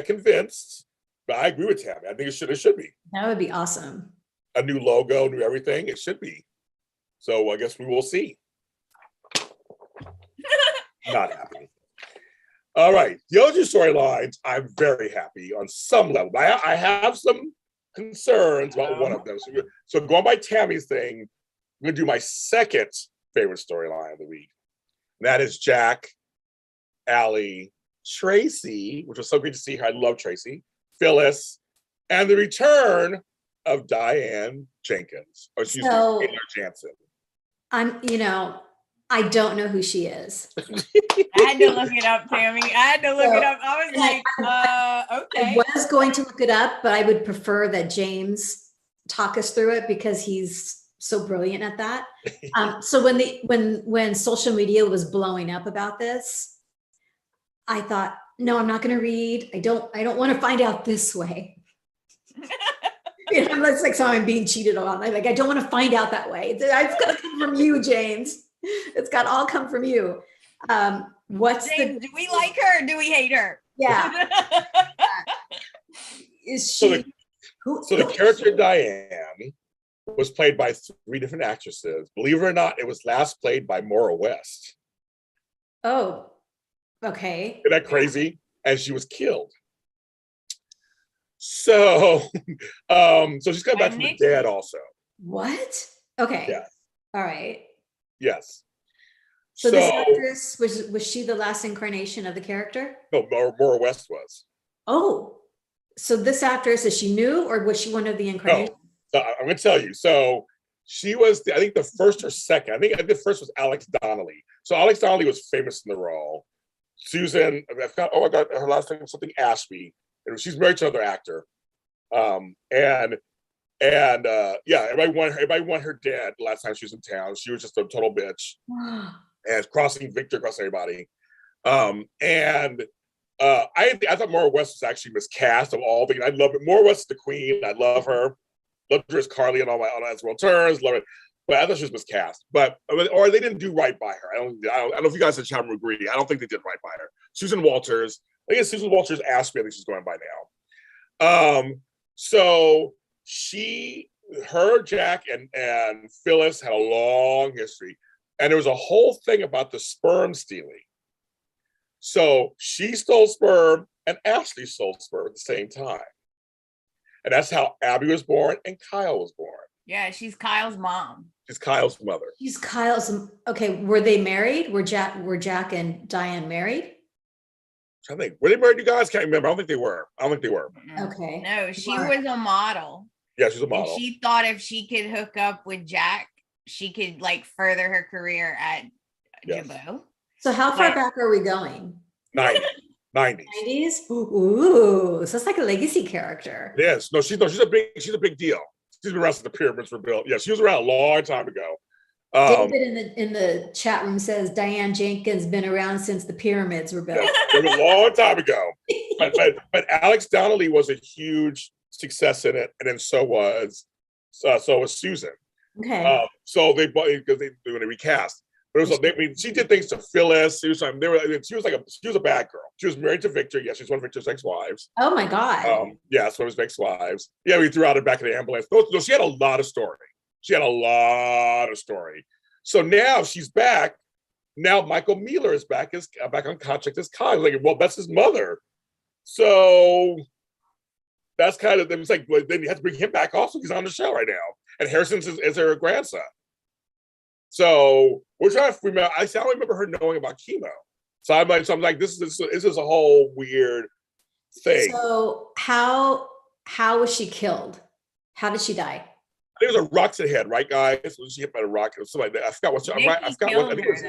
C: convinced, but I agree with Tammy. I think it should be
A: That would be awesome.
C: a new logo, new everything. It should be. So I guess we will see. Not happy. All right, the other two storylines, I'm very happy on some level. I have some concerns about one of them. So going by Tammy's thing, I'm going to do my second favorite storyline of the week. And that is Jack, Allie, Tracy, which was so great to see her. I love Tracy, Phyllis, and the return of Diane Jenkins, or excuse me, Taylor Jansen.
A: I don't know who she is.
B: I had to look it up, Tammy. I had to look it up. I was like, okay.
A: I was going to look it up, but I would prefer that James talk us through it because he's so brilliant at that. So when social media was blowing up about this, I thought, no, I'm not going to read. I don't want to find out this way. It's like someone being cheated on. I don't want to find out that way. It's got to come from you, James. It's got to all come from you.
B: Do we like her or do we hate her?
A: Yeah. Is she?
C: So the character Diane was played by 3 different actresses. Believe it or not, it was last played by Maura West.
A: Oh, okay.
C: Isn't that crazy? And she was killed. So, so she's coming back from the dead also.
A: What? Okay.
C: Yeah.
A: All right.
C: Yes.
A: So this actress, was she the last incarnation of the character?
C: No, Maura West was.
A: Oh, so this actress, is she new or was she one of the incarnations?
C: No. So I'm going to tell you. So she was, I think the first or second. I think the first was Alex Donnelly. So Alex Donnelly was famous in the role. Susan, I forgot, oh my God, her last name was something Ashby. And she's married to another actor. Yeah, everybody wanted her dead the last time she was in town. She was just a total bitch. And crossing Victor across everybody. I thought Maura West was actually miscast of all things. I love it. Maura West is the queen. I love her. Loved her as Carly on all As World Turns. Love it. But I thought she was miscast. Or they didn't do right by her. I don't know if you guys in chat room agree. I don't think they did right by her. Susan Walters. I think it's Susan Walters Ashby. I think she's going by now. So her, Jack, and Phyllis had a long history. And there was a whole thing about the sperm stealing. So she stole sperm and Ashley stole sperm at the same time. And that's how Abby was born and Kyle was born.
B: Yeah, she's Kyle's mom.
C: She's Kyle's mother.
A: She's Kyle's. Okay, were they married? Were Jack and Diane married?
C: I think, were they married, you guys? Can't remember. I don't think they were.
A: Okay.
B: No, she was a model.
C: Yeah, she's a model.
B: And she thought if she could hook up with Jack, she could further her career at Jabot.
A: So how far back are we going?
C: 90s.
A: 90s? Ooh, so it's like a legacy character.
C: Yes. No, she's a big deal. She's been around since the pyramids were built. Yeah, she was around a long time ago.
A: David in the chat room says Diane Jenkins been around since the pyramids were built.
C: Yeah, it was a long time ago. But Alex Donnelly was a huge success in it, and then so was Susan.
A: Okay.
C: So they because they when they recast. But it was she did things to Phyllis. She was a bad girl. She was married to Victor. Yes, she's one of Victor's ex-wives.
A: Oh my God.
C: Yeah, it's one of his ex-wives. Yeah, we threw out her back in the ambulance. No, she had a lot of story. So now she's back now Michael Mueller is back on contract as Kyle. Like, well, that's his mother. So that's kind of, it's like, well, then you have to bring him back also. He's on the show right now. And Harrison's is her grandson. So we're trying to remember. I don't remember her knowing about chemo. So I'm like, this is a whole weird thing.
A: So how was she killed? How did she die?
C: I think it was a rock to the head, right, guys? Was she hit by a rock or something like that? I forgot what. I forgot what. I think it was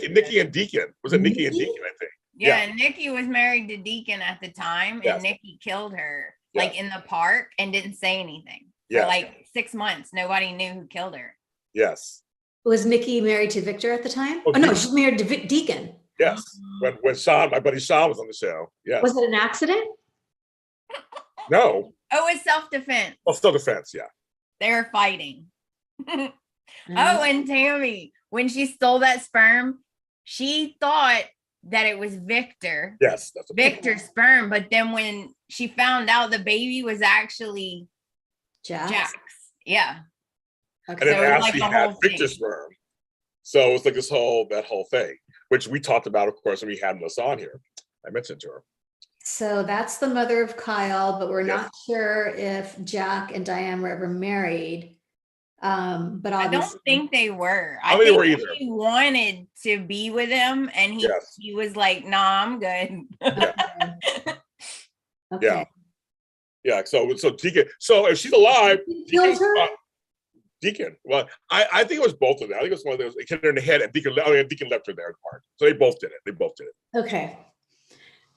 C: Nikki and Deacon. Was it Nikki and Deacon? I think.
B: Yeah, Nikki was married to Deacon at the time, and Nikki killed her like in the park and didn't say anything for like 6 months. Nobody knew who killed her.
C: Yes.
A: Was Nikki married to Victor at the time? Oh no, she's married to Deacon.
C: Yes. When Sean, my buddy Sean, was on the show. Yes.
A: Was it an accident?
C: No.
B: Oh, it's self-defense.
C: Well, self-defense, yeah.
B: They were fighting. Oh, and Tami, when she stole that sperm, she thought that it was Victor.
C: Yes, that's
B: Victor's sperm. But then when she found out the baby was actually Jack's. Yeah.
C: Okay. And then Ashley had Victor's sperm. So it's like that whole thing, which we talked about, of course, when we had this on here. I mentioned to her.
A: So that's the mother of Kyle, but we're not sure if Jack and Diane were ever married. But
B: I don't think they were.
C: I think they were either.
B: He wanted to be with him, and he was like, "Nah, I'm good."
A: Okay.
C: Yeah. So Deacon. So if she's alive, Deacon. Well, I think it was both of them. I think it was one of those. It hit her in the head, and Deacon left her there in the park. So they both did it.
A: Okay.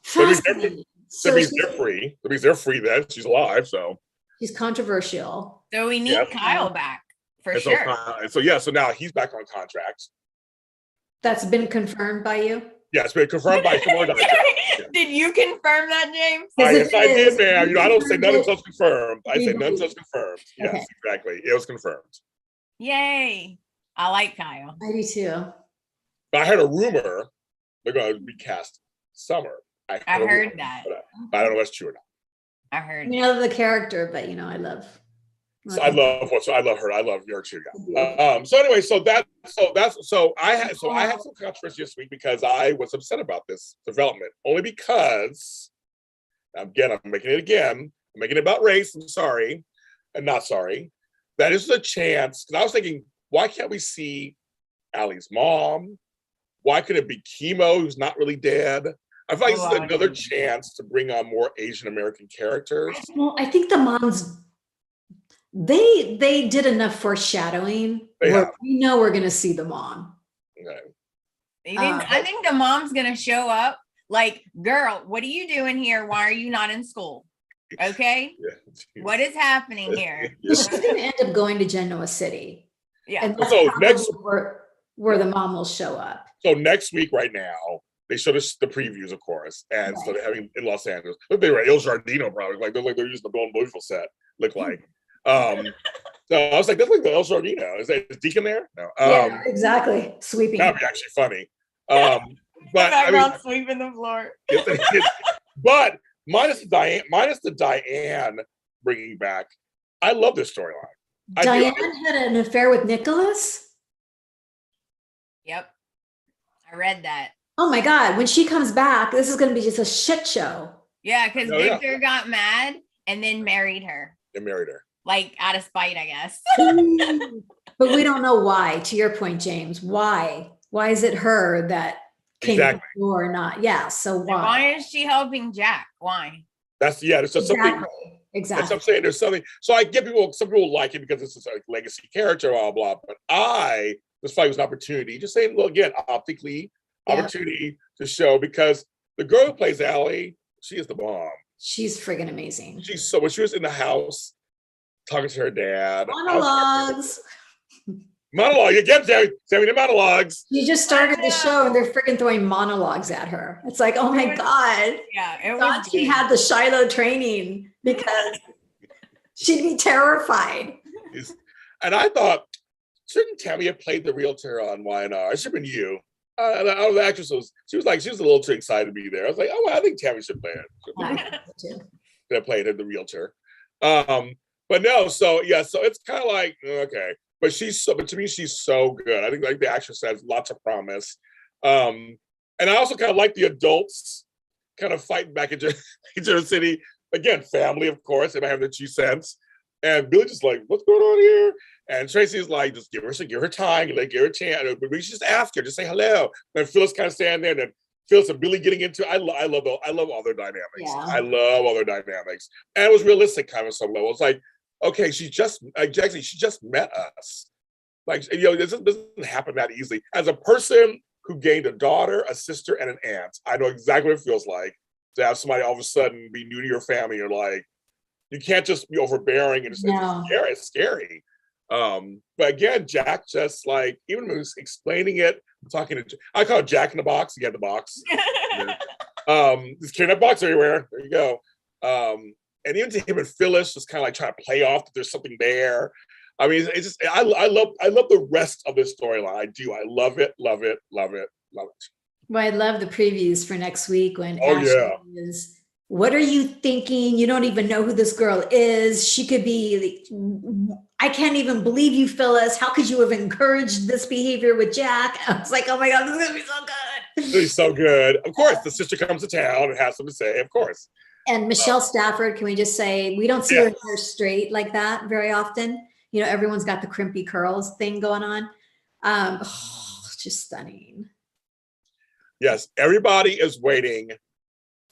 C: So that means they're free. That means they're free then. She's alive, so.
A: She's controversial.
B: So we need Kyle back for sure.
C: So now he's back on contract.
A: That's been confirmed by you?
C: Yeah, it's been confirmed by some more doctors.
B: Did you confirm that, James?
C: Yes, I did, ma'am. I don't say none until it's confirmed. I say none until it's confirmed. Yes, exactly. It was confirmed.
B: Yay. I like Kyle.
A: I do too.
C: But I heard a rumor they're going to recast Summer.
B: I heard that.
C: But I don't know if that's true or not.
B: I heard.
A: I love the character, but I love.
C: I love her. I love her too. So anyway, I had some controversy this week because I was upset about this development, only because I'm making it about race. I'm sorry, and not sorry. That is a chance, because I was thinking, why can't we see Allie's mom? Why could it be Chemo, who's not really dead? I feel like this is another chance to bring on more Asian American characters.
A: Well, I think the moms, they did enough foreshadowing where we know we're going to see the mom.
C: Okay.
B: I think the mom's going to show up like, girl, what are you doing here? Why are you not in school? Okay. What is happening here?
A: She's going to end up going to Genoa City.
B: Yeah.
A: And that's where the mom will show up.
C: So next week, right now, they showed us the previews, of course, and so they're having in Los Angeles. Look, they were El Giardino, probably they're using the Golden Beautiful set. Look like. So I was like, that's like the El Giardino. Is Deacon there? No.
A: Yeah, exactly. Sweeping.
C: That'd be actually funny. But
B: background sweeping the floor.
C: But minus the Diane bringing back, I love this storyline.
A: Diane had an affair with Nicholas.
B: Yep, I read that.
A: Oh my God, when she comes back, this is going to be just a shit show.
B: Yeah, because Victor got mad and then married her.
C: They married her.
B: Like out of spite, I guess.
A: But we don't know why, to your point, James. Why? Why is it her that came to the door or not? Yeah, so why?
B: And why is she helping Jack? Why?
C: There's just something.
A: Exactly.
C: That's what I'm saying. There's something. So I get some people like it because it's a legacy character, blah, blah, but this fight was an opportunity. Just saying, well, again, optically, opportunity to show, because the girl who plays Allie, she is the bomb.
A: She's friggin' amazing.
C: When she was in the house talking to her dad. Monologue again, Tami, the monologues.
A: You just started the show and they're freaking throwing monologues at her. It's like, oh my God.
B: Yeah,
A: thought she had the Shiloh training because she'd be terrified.
C: And I thought, shouldn't Tami have played the realtor on Y&R? It should have been you. The actress she was a little too excited to be there. I was like, I think Tami should play it. They played the realtor. But no, so it's kind of like, okay. But to me, she's so good. I think like the actress has lots of promise. And I also kind of like the adults kind of fighting back into the city. Again, family, of course, they might have their 2 cents. And Billy just like, what's going on here? And Tracy's like, just give her time, like give her a chance. But we should just ask her, just say hello. And Phyllis kind of standing there, and then Phyllis and Billy getting into it. I love all their dynamics.
A: Yeah.
C: I love all their dynamics. And it was realistic kind of on some level. It's like, okay, she just met us. Like, this doesn't happen that easily. As a person who gained a daughter, a sister, and an aunt, I know exactly what it feels like to have somebody all of a sudden be new to your family. You're like, you can't just be overbearing, and it's scary. But again, Jack just like, even when he was explaining it, I call it Jack in the Box. He had the box. Just carrying that box everywhere. There you go. And even to him and Phyllis just kind of like trying to play off that there's something there. I mean, it's just, I love the rest of this storyline. I do. I love it. Well,
A: I love the previews for next week when
C: Ashley
A: is, what are you thinking? You don't even know who this girl is. She could be, I can't even believe you, Phyllis. How could you have encouraged this behavior with Jack? I was like, oh my God, this is going to be so good.
C: It's so good. Of course, the sister comes to town and has something to say, of course.
A: And Michelle Stafford, can we just say, we don't see her hair straight like that very often. You know, everyone's got the crimpy curls thing going on. Just stunning.
C: Yes, everybody is waiting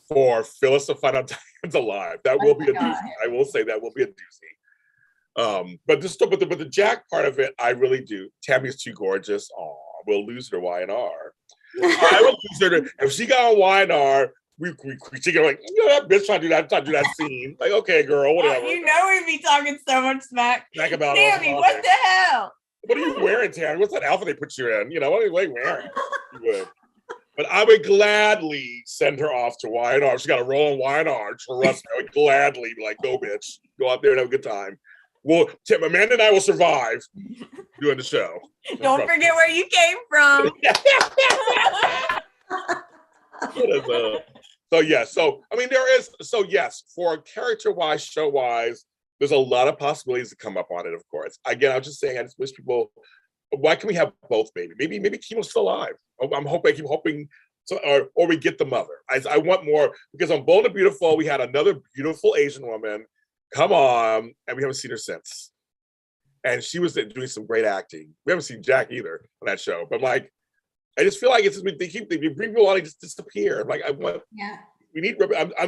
C: for Phyllis to find out Diane's alive. That will be a doozy. I will say that will be a doozy. But the Jack part of it, I really do. Tammy's too gorgeous. We'll lose her to Y&R. I will lose her to, if she got on Y&R, we go like, that bitch trying to do that scene. Like, okay, girl, whatever.
B: You know we'd be talking so much smack.
C: About
B: Tammy, what the hell?
C: What are you wearing, Tammy? What's that outfit they put you in? What are you wearing? You would. But I would gladly send her off to Y&R. She got a role in Y&R. Trust me, I would gladly be like, go, bitch. Go out there and have a good time. Amanda and I will survive doing the show.
B: Don't forget where you came from. For character-wise, show-wise, there's a lot of possibilities to come up on it, of course. Again, I'm just saying, I just wish people, why can we have both, maybe? Maybe Kimo's still alive. I keep hoping, or we get the mother. I want more, because on Bold and Beautiful, we had another beautiful Asian woman come on, and we haven't seen her since. And she was doing some great acting. We haven't seen Jack either on that show. But like, I just feel like it's just, they bring people on and just disappear. Like, I'm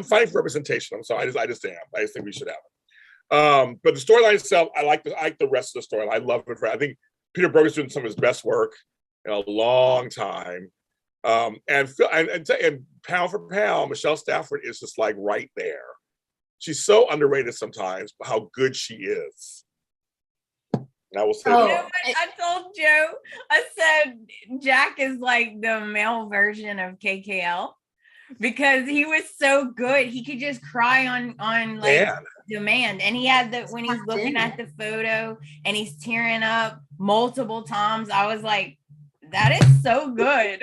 B: fighting for representation. I'm sorry, I just am. I just think we should have it. But the storyline itself, I like the rest of the storyline. I love it. I think Peter Berger's doing some of his best work in a long time. And pound for pound, Michelle Stafford is just like right there. She's so underrated sometimes, but how good she is. And I will say, you know what I told Joe? I said Jack is like the male version of KKL because he was so good. He could just cry on like demand. And he had when he's looking at the photo and he's tearing up multiple times. I was like, that is so good.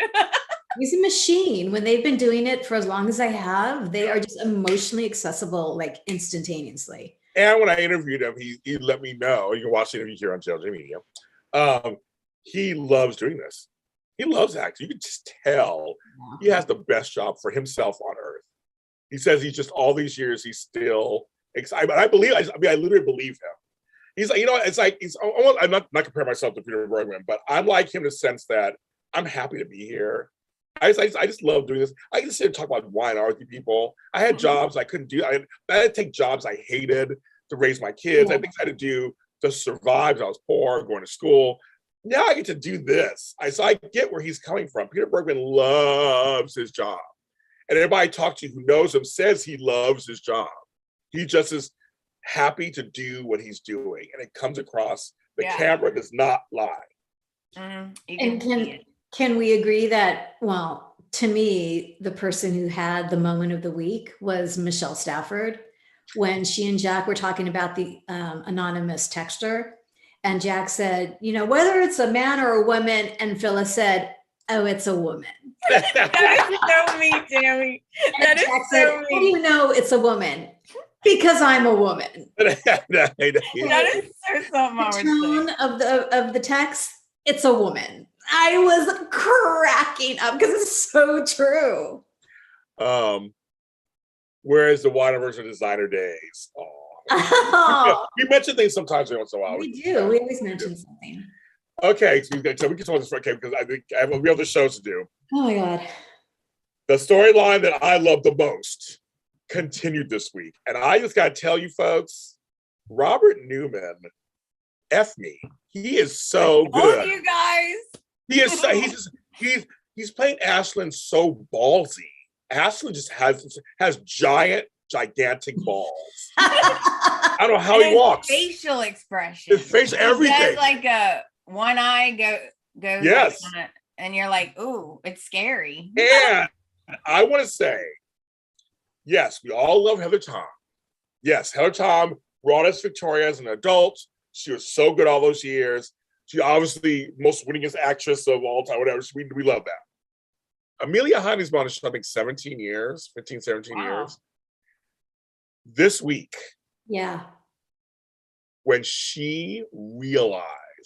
A: He's a machine. When they've been doing it for as long as I have, they are just emotionally accessible, like instantaneously.
C: And when I interviewed him, he let me know. You can watch the interview here on JLJ Media. He loves doing this. He loves acting. You can just tell he has the best job for himself on earth. He says he's just all these years he's still excited. I literally believe him. He's like, it's like I'm not comparing myself to Peter Bergman, but I'm like him in the sense that I'm happy to be here. I just love doing this. I can sit and talk about Y&R with you people. I had jobs I couldn't do. I had to take jobs I hated to raise my kids. I had things I had to do to survive. I was poor, going to school. Now I get to do this. So I get where he's coming from. Peter Bergman loves his job. And everybody I talk to who knows him says he loves his job. He just is happy to do what he's doing. And it comes across. The camera does not lie.
A: And can we agree that, well, to me, the person who had the moment of the week was Michelle Stafford when she and Jack were talking about the anonymous texter. And Jack said, whether it's a man or a woman, and Phyllis said, oh, it's a woman.
B: That is so me, Tammy. That is so me.
A: How do you know it's a woman? Because I'm a woman.
B: That is so something I would say.
A: The tone of the text, it's a woman. I was cracking up because it's so true.
C: Whereas the water version of Designer Days. Oh.
A: Oh,
C: We mention things sometimes once in a while.
A: we do. We always mention something.
C: Okay, so we can talk this okay, because I think we have the shows to do.
A: Oh my God.
C: The storyline that I love the most continued this week. And I just gotta tell you folks, Robert Newman, F me. He is so good.
B: Oh, you guys.
C: He is so, he's playing Ashlyn so ballsy. Ashlyn just has gigantic balls. I don't know how he walks.
B: Facial expression.
C: His face, everything.
B: He does like a one eye goes.
C: Yes.
B: Like, and you're like, ooh, it's scary.
C: And I want to say, yes, we all love Heather Tom. Yes, Heather Tom brought us Victoria as an adult. She was so good all those years. She obviously most winningest actress of all time, whatever. We love that. Amelia Heine's been on the show, I think 17 years, 15, 17 years. This week,
A: Yeah.
C: when she realized,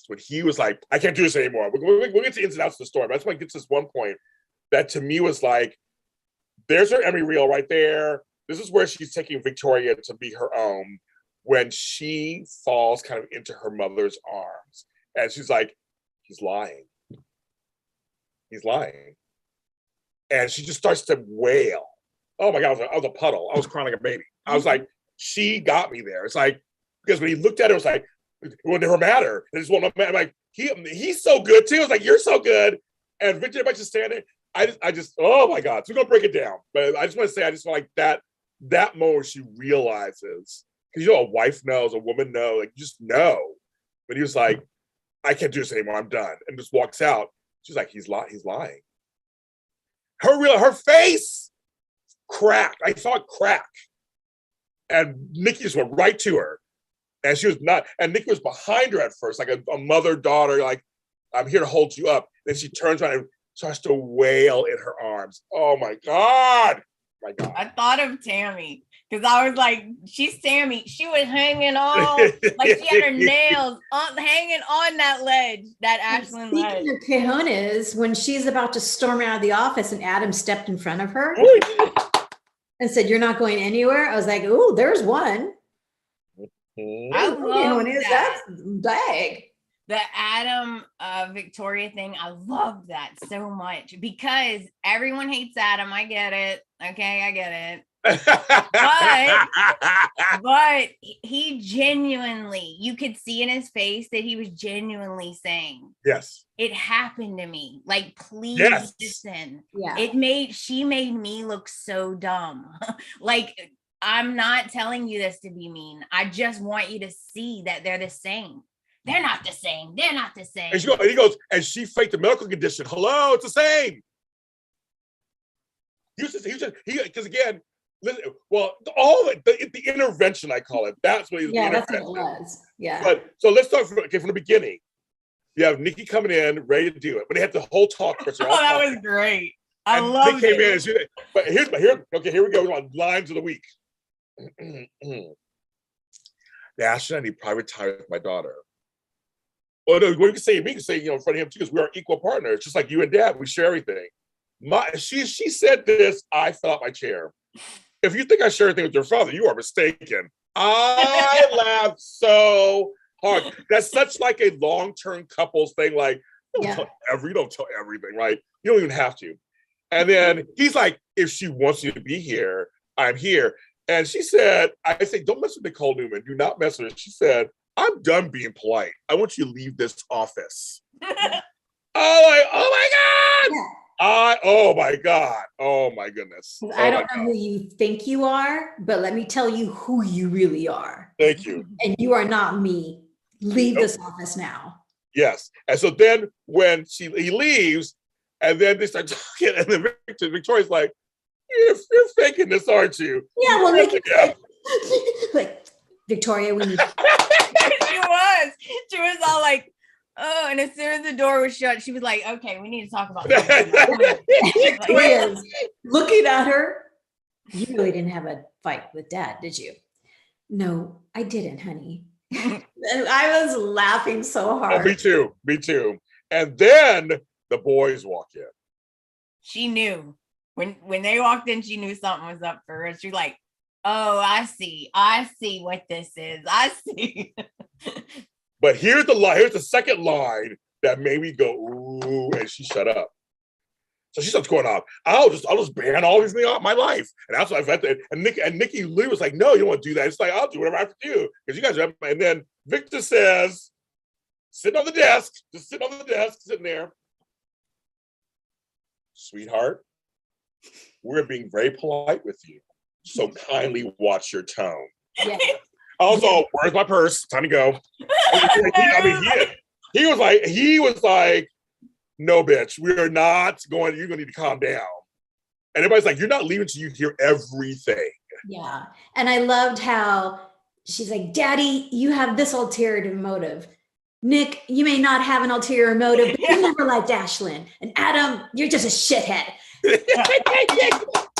C: when he was like, I can't do this anymore. We'll get to the ins and outs of the story, but I just want to get to this one point that to me was like, there's her Emmy reel right there. This is where she's taking Victoria to be her own when she falls kind of into her mother's arms. And she's like, he's lying. He's lying. And she just starts to wail. Oh my God, I was a puddle. I was crying like a baby. I was like, she got me there. It's like, because when he looked at her, it was like, it would never matter. It just won't matter. I'm like, he's so good too. I was like, you're so good. And Victoria Becks is standing. I just, oh my God. So we're gonna break it down. But I just want to say, I just feel like that moment she realizes, because a wife knows, a woman knows, like you just know. But he was like, I can't do this anymore. I'm done. And just walks out. She's like, he's lying. Her face cracked. I saw it crack. And Nikki just went right to her. And she was not, and Nikki was behind her at first, like a mother-daughter, like, I'm here to hold you up. Then she turns around and starts to wail in her arms. Oh my God. My God.
B: I thought of Tami because I was like, she's Tami. She was hanging on, like she had her nails hanging on that ledge, that Ashlyn ledge.
A: Speaking of cojones, when she's about to storm out of the office and Adam stepped in front of her and said, "You're not going anywhere," I was like, "Ooh, there's one."
B: I love that.
A: That's dag.
B: The Adam Victoria thing, I love that so much because everyone hates Adam. I get it. Okay, I get it. But he genuinely, you could see in his face that he was genuinely saying,
C: yes,
B: it happened to me. Like, please listen.
A: Yeah.
B: She made me look so dumb. Like, I'm not telling you this to be mean. I just want you to see that they're the same. They're not the same. They're not the same.
C: And he goes, and she faked the medical condition. Hello, it's the same. Because again, listen, well, all the intervention, I call it. That's what.
A: Yeah, that's what it was. Yeah.
C: But so let's start from the beginning. You have Nikki coming in, ready to do it, but they had the whole talk.
B: That was great. I love it.
C: But here we go. We're on lines of the week. Ashlyn, I need private time with my daughter. Oh no, we can say in front of him too, because we are equal partners, just like you and Dad. We share everything. She said this, I fell out my chair. If you think I share everything with your father, you are mistaken. I laughed so hard. That's such like a long-term couples thing. Like, you don't tell everything, right? You don't even have to. And then he's like, if she wants you to be here, I'm here. And she said, I say, don't mess with Nicole Newman. Do not mess with her. She said, I'm done being polite. I want you to leave this office. Oh my God.
A: Yeah.
C: Oh my God. Oh my goodness.
A: I don't know who you think you are, but let me tell you who you really are.
C: Thank you.
A: And you are not me. Leave this office now.
C: Yes. And so then when he leaves, and then they start talking, and then Victoria's like, you're faking this, aren't you?
A: Yeah, well, like, Victoria, we need
B: She was all like, oh, and as soon as the door was shut, she was like, okay, we need to talk about this.
A: Victoria's looking at her. You really didn't have a fight with Dad, did you? No, I didn't, honey. And I was laughing so hard.
C: Oh, me too. And then the boys walk in.
B: She knew when they walked in, she knew something was up for her. She's like, oh, I see what this is. I see.
C: But here's the second line that made me go, ooh, and she shut up. So she starts going off. I'll just ban all these things out of my life. And that's what I felt. And Nikki Lee was like, no, you don't want to do that. It's like, I'll do whatever I have to do. Because you guys are, and then Victor says, sitting on the desk, sitting there. Sweetheart, we're being very polite with you. So kindly watch your tone.
A: Yeah.
C: Also, where's my purse? Time to go. He was like, no, bitch, we are not going. You're gonna need to calm down. And everybody's like, you're not leaving till you hear everything.
A: Yeah. And I loved how she's like, Daddy, you have this ulterior motive. Nick, you may not have an ulterior motive, but you never liked Ashlyn. And Adam, you're just a shithead.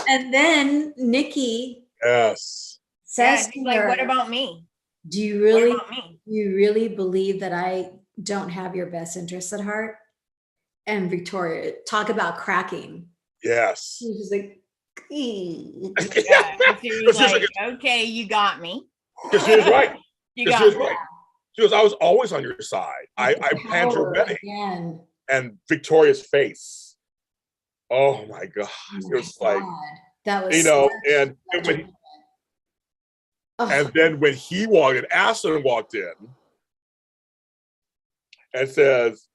A: And then Nikki says to
B: like,
A: her,
B: what about me?
A: Do you really believe that I don't have your best interests at heart? And Victoria, talk about cracking.
C: Yes.
A: She was like,
B: she was like, okay, you got me.
C: Because she was right.
B: She was
C: right. She goes, I was always on your side. I planned your wedding.
A: Again.
C: And Victoria's face. Oh my God. It was like,
A: that was,
C: and then when he walked in, Ashlyn walked in and says,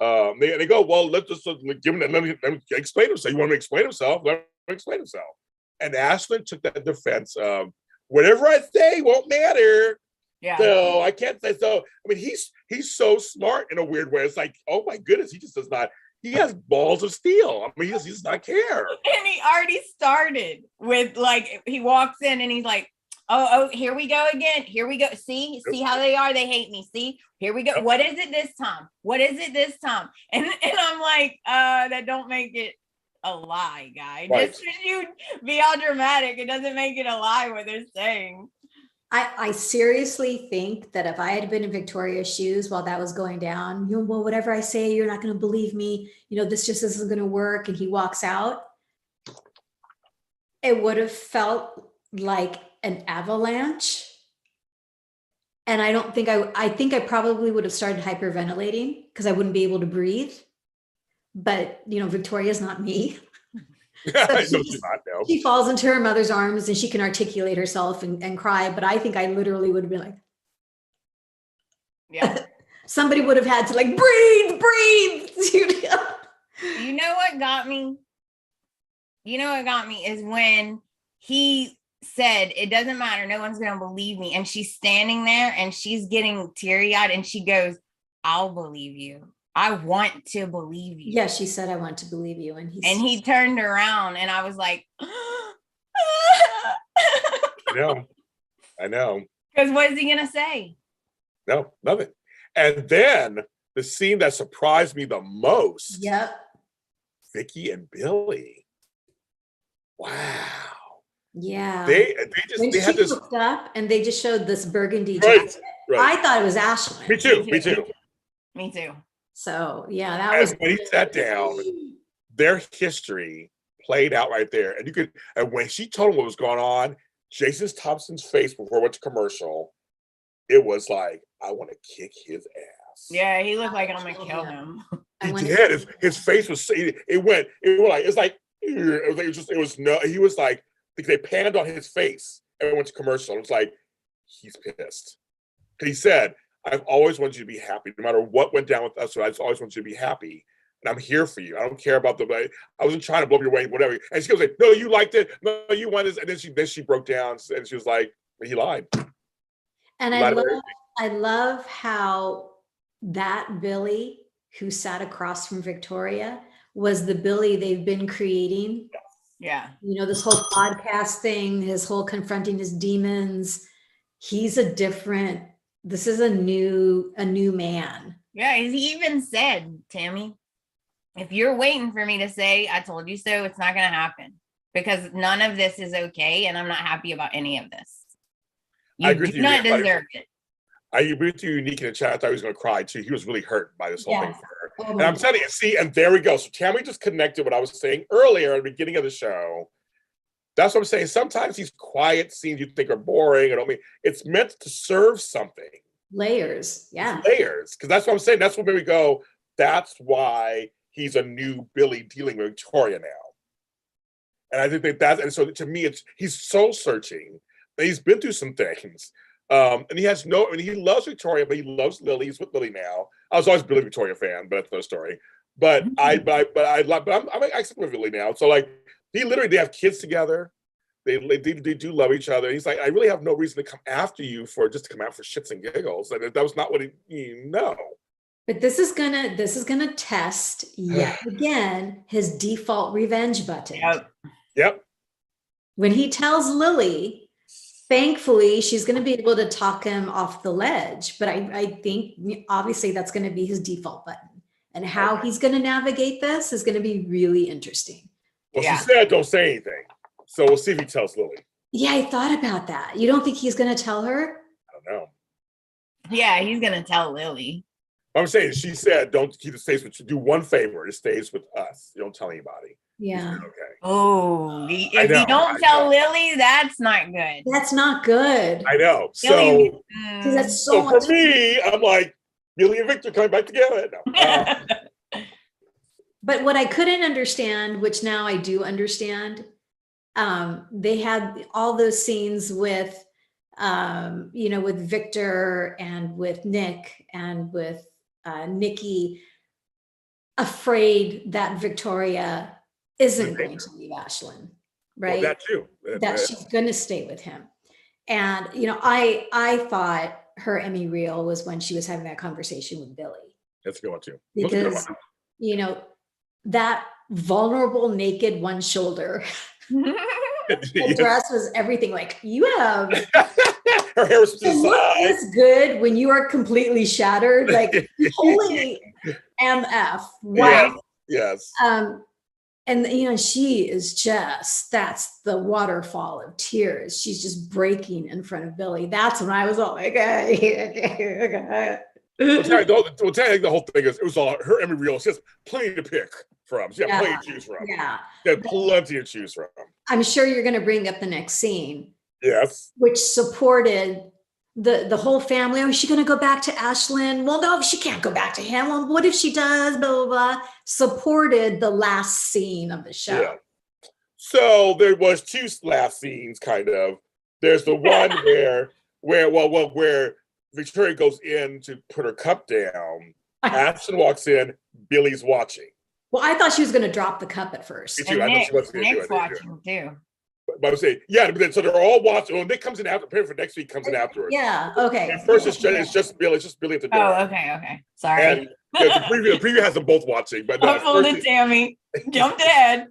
C: they go, well, let's just give him, let him explain himself. You want him to explain himself? Let him explain himself. And Ashlyn took that defense of, whatever I say won't matter.
B: Yeah.
C: So I can't say so. I mean, he's so smart in a weird way. It's like, oh my goodness, he just does not. He has balls of steel. I mean, he does not care.
B: And he already started with like, he walks in and he's like, oh, here we go again. Here we go. See how they are. They hate me. See, here we go. Yep. What is it this time? What is it this time? And I'm like, that don't make it a lie, guy. Right. Just because you be all dramatic, it doesn't make it a lie what they're saying.
A: I seriously think that if I had been in Victoria's shoes while that was going down, well, whatever I say, you're not going to believe me. This just isn't going to work. And he walks out. It would have felt like an avalanche. And I think I probably would have started hyperventilating because I wouldn't be able to breathe. But, Victoria's not me. So she falls into her mother's arms and she can articulate herself and cry. But I think I literally would have been like,
B: yeah.
A: Somebody would have had to like, breathe.
B: You know what got me? Is when he said, it doesn't matter. No one's going to believe me. And she's standing there and she's getting teary-eyed and she goes, I'll believe you. I want to believe you.
A: Yeah, she said, I want to believe you. And
B: he turned around and I was like,
C: I know.
B: Because what is he going to say?
C: No, nothing. And then the scene that surprised me the most.
A: Yep.
C: Vicky and Billy. Wow.
A: Yeah.
C: They had this
A: looked up and they just showed this burgundy jacket. Right. I thought it was Ashlyn.
C: Me too.
A: So yeah, that was
C: when he sat down, their history played out right there. And when she told him what was going on, Jason Thompson's face before it went to commercial, it was like, I want to kick his ass.
B: Yeah, he looked like I'm gonna kill him.
C: He did. His face was he was like they panned on his face and went to commercial. It was like, he's pissed. He said, I've always wanted you to be happy. No matter what went down with us, I always want you to be happy. And I'm here for you. I don't care about I wasn't trying to blow up your way, whatever. And she goes like, no, you liked it. No, you wanted this. And then she broke down and she was like, he lied.
A: And I love how that Billy who sat across from Victoria was the Billy they've been creating.
B: Yeah.
A: This whole podcast thing, his whole confronting his demons. This is a new man.
B: Yeah, he even said, Tami, if you're waiting for me to say, I told you so, it's not going to happen because none of this is okay. And I'm not happy about any of this. You do not deserve it.
C: I agree with you, Unique in the chat. I thought he was going to cry too. He was really hurt by this whole thing for her.
A: Oh
C: And
A: my
C: I'm
A: God.
C: telling you, see, and there we go. So Tami just connected what I was saying earlier at the beginning of the show. That's what I'm saying. Sometimes these quiet scenes you think are boring. I don't mean it's meant to serve something.
A: Layers. Yeah.
C: Layers. Because that's what I'm saying. That's what made me go, that's why he's a new Billy dealing with Victoria now. And I think and so to me, he's soul searching. He's been through some things. And he has he loves Victoria, but he loves Lily. He's with Lily now. I was always a Billy Victoria fan, but that's another story. But I'm accept with Lily now. So like they have kids together. They do love each other. He's like, I really have no reason to come after you for come out for shits and giggles. And that was not what
A: But this is gonna test yet again his default revenge button.
C: Yep.
A: When he tells Lily, thankfully she's gonna be able to talk him off the ledge. But I think obviously that's gonna be his default button. And how he's gonna navigate this is gonna be really interesting.
C: Well, she said don't say anything. So we'll see if he tells Lily.
A: Yeah, I thought about that. You don't think he's gonna tell her?
C: I don't know.
B: Yeah, he's gonna tell Lily.
C: I'm saying she said don't keep the stays with you. Do one favor, it stays with us. You don't tell anybody.
A: Yeah.
C: Okay.
B: Oh, if you don't tell Lily, that's not good.
A: That's not good.
C: I know.
B: Lily,
C: So
A: that's
C: so
A: much
C: for me, I'm like, Billy and Victor coming back together. No.
A: But what I couldn't understand, which now I do understand, they had all those scenes with, with Victor and with Nick and with Nikki, afraid that Victoria isn't going to leave Ashlyn, right?
C: Well, that too.
A: That she's going to stay with him. And, I thought her Emmy reel was when she was having that conversation with Billy.
C: That's a good one too.
A: Because, that vulnerable naked one shoulder the dress was everything. Like, you have
C: her hair was
A: to look this good when you are completely shattered. Like, holy MF, wow.
C: Yes.
A: And she is that's the waterfall of tears. She's just breaking in front of Billy. That's when I was all like, okay.
C: Well, the whole thing is, it was all her Emmy reel. She has plenty to pick from. She had plenty to choose from.
A: Yeah.
C: She had plenty to choose from.
A: I'm sure you're going to bring up the next scene.
C: Yes.
A: Which supported the whole family. Oh, is she going to go back to Ashlyn? Well, no, she can't go back to him. Well, what if she does? Blah, blah, blah. Supported the last scene of the show.
C: Yeah. So there was two last scenes, kind of. There's the one where Victoria goes in to put her cup down. Ashlyn walks in. Billy's watching.
A: Well, I thought she was going to drop the cup at first.
B: And Nick's watching too.
C: But I was saying, so they're all watching. When Nick comes in after, preparing for next week, comes in afterwards.
A: Yeah, okay.
C: At first, it's just Billy. It's just Billy at the door.
B: Oh, okay. Sorry.
C: And the preview has them both watching. But
B: I pulled it, Tami. Jumped ahead.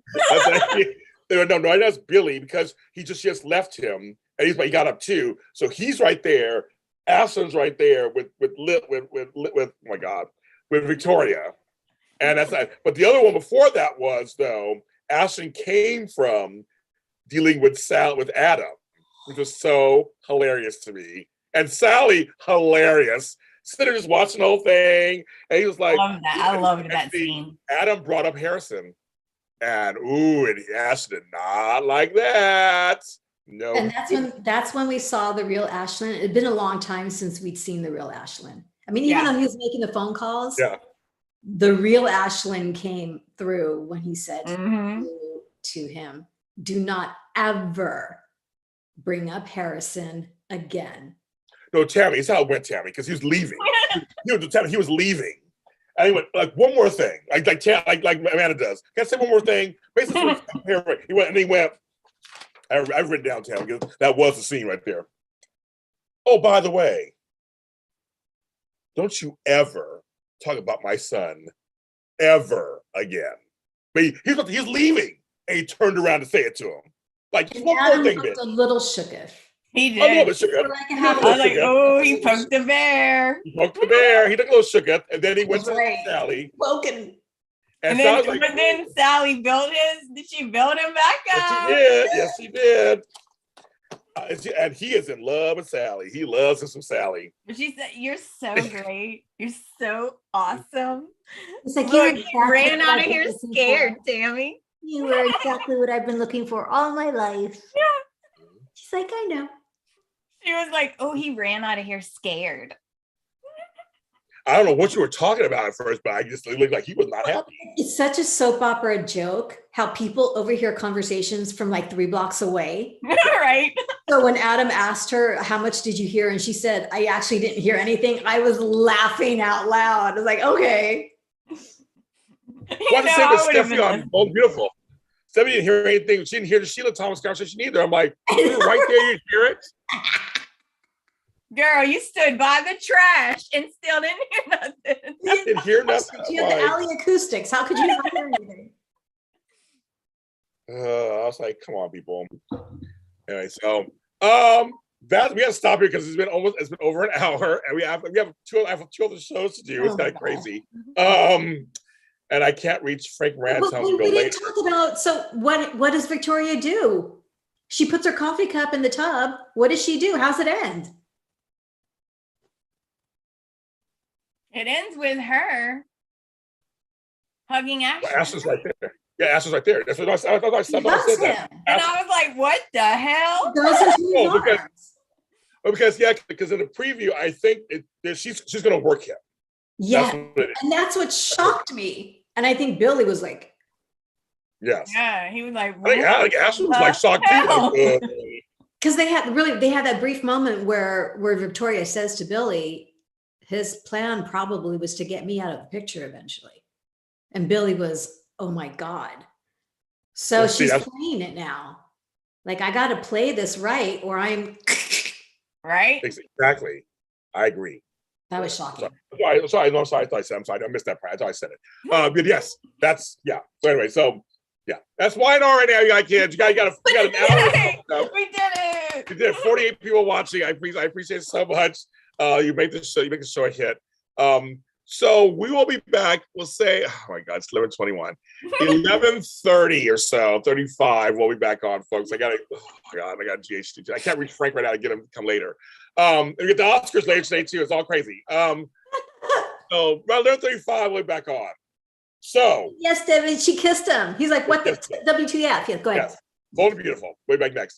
C: No, that's Billy because he just left him, and he got up too. So he's right there. Ashlyn's right there with oh my God, with Victoria, and that's not. But the other one before that was though Ashlyn came from dealing with Adam, which was so hilarious to me, and Sally hilarious. Sitting just watching the whole thing, and he was like,
B: I loved that scene.
C: Adam brought up Harrison, and Ashlyn did not like that. No.
A: And that's when we saw the real Ashlyn. It had been a long time since we'd seen the real Ashlyn. I mean, even though he was making the phone calls, the real Ashlyn came through when he said to him, do not ever bring up Harrison again.
C: No, Tami, it's how it went, Tami, because he was leaving. He was leaving. And he went, like, one more thing. Like Amanda does. Can I say one more thing? Basically, he went, I've written down, Tami, because that was the scene right there. Oh, by the way, don't you ever talk about my son ever again. But he's leaving. And he turned around to say it to him. Like, just one more thing,
A: a little shooketh.
B: He did.
C: A little bit shooketh.
B: I was like, oh, he poked the bear.
C: He poked the bear. He took a little shooketh, and then he went to Sally.
A: Woken.
B: And then Sally built his. Did she build him back up?
C: Yes, she did. And he is in love with Sally. He loves him some Sally.
B: But she said, "You're so great. You're so awesome."
A: It's like,
B: Look,
A: you
B: you ran out of here scared, Tami.
A: You were exactly what I've been looking for all my life.
B: Yeah.
A: She's like, I know.
B: She was like, "Oh, he ran out of here scared."
C: I don't know what you were talking about at first, but it looked like he was not happy.
A: It's such a soap opera joke how people overhear conversations from like 3 blocks away.
B: Right.
A: So when Adam asked her, how much did you hear? And she said, I actually didn't hear anything. I was laughing out loud. I was like, okay.
C: What's the same with Stephanie on Bold Beautiful? Stephanie didn't hear anything. She didn't hear the Sheila Thomas conversation either. I'm like, you were right there, you hear it?
B: Girl, you stood by the trash and still didn't hear nothing.
C: I didn't hear nothing.
A: You had the alley acoustics. How could you not hear anything?
C: I was like, come on, people. Anyway, so we got to stop here because it's been over an hour, and I have two other shows to do. It's kind of crazy. And I can't reach Frank Moran.
A: We didn't talk about. So what does Victoria do? She puts her coffee cup in the tub. What does she do? How's it end?
B: It ends with her hugging Ashley.
C: Well, Ashley's right there. Yeah, Ashley's right there. That's what I said. I said that.
B: And I was like, what the hell?
C: Because in the preview, I think she's going to work him.
A: Yeah, and that's what shocked me. And I think Billy was like,
C: yes.
B: Yeah, he was like,
C: I think Ashley was like shocked too.
A: Because they had that brief moment where Victoria says to Billy, his plan probably was to get me out of the picture eventually. And Billy was, oh my God. So she's playing it now. Like, I got to play this right or I'm.
B: Right?
C: Exactly. I agree.
A: That was shocking.
C: Sorry. I thought I said, I'm sorry. I missed that part. I thought I said it. But yes, that's, yeah. So anyway, that's Y&R right now, you got kids. You got an hour.
B: We did it.
C: We did it. 48 people watching. I appreciate it so much. You make the show a hit. So we will be back. We'll say, oh my God, it's 11:21, 11:30 or so, 35. We'll be back on, folks. I got GHD. I can't reach Frank right now to get him to come later. And we get the Oscars later today too. It's all crazy. So around 11:35, we'll be back on. So
A: yes, Debbie, she kissed him. He's like, what the WTF? Yeah, go ahead.
C: Yes. Bold and Beautiful. Way back next.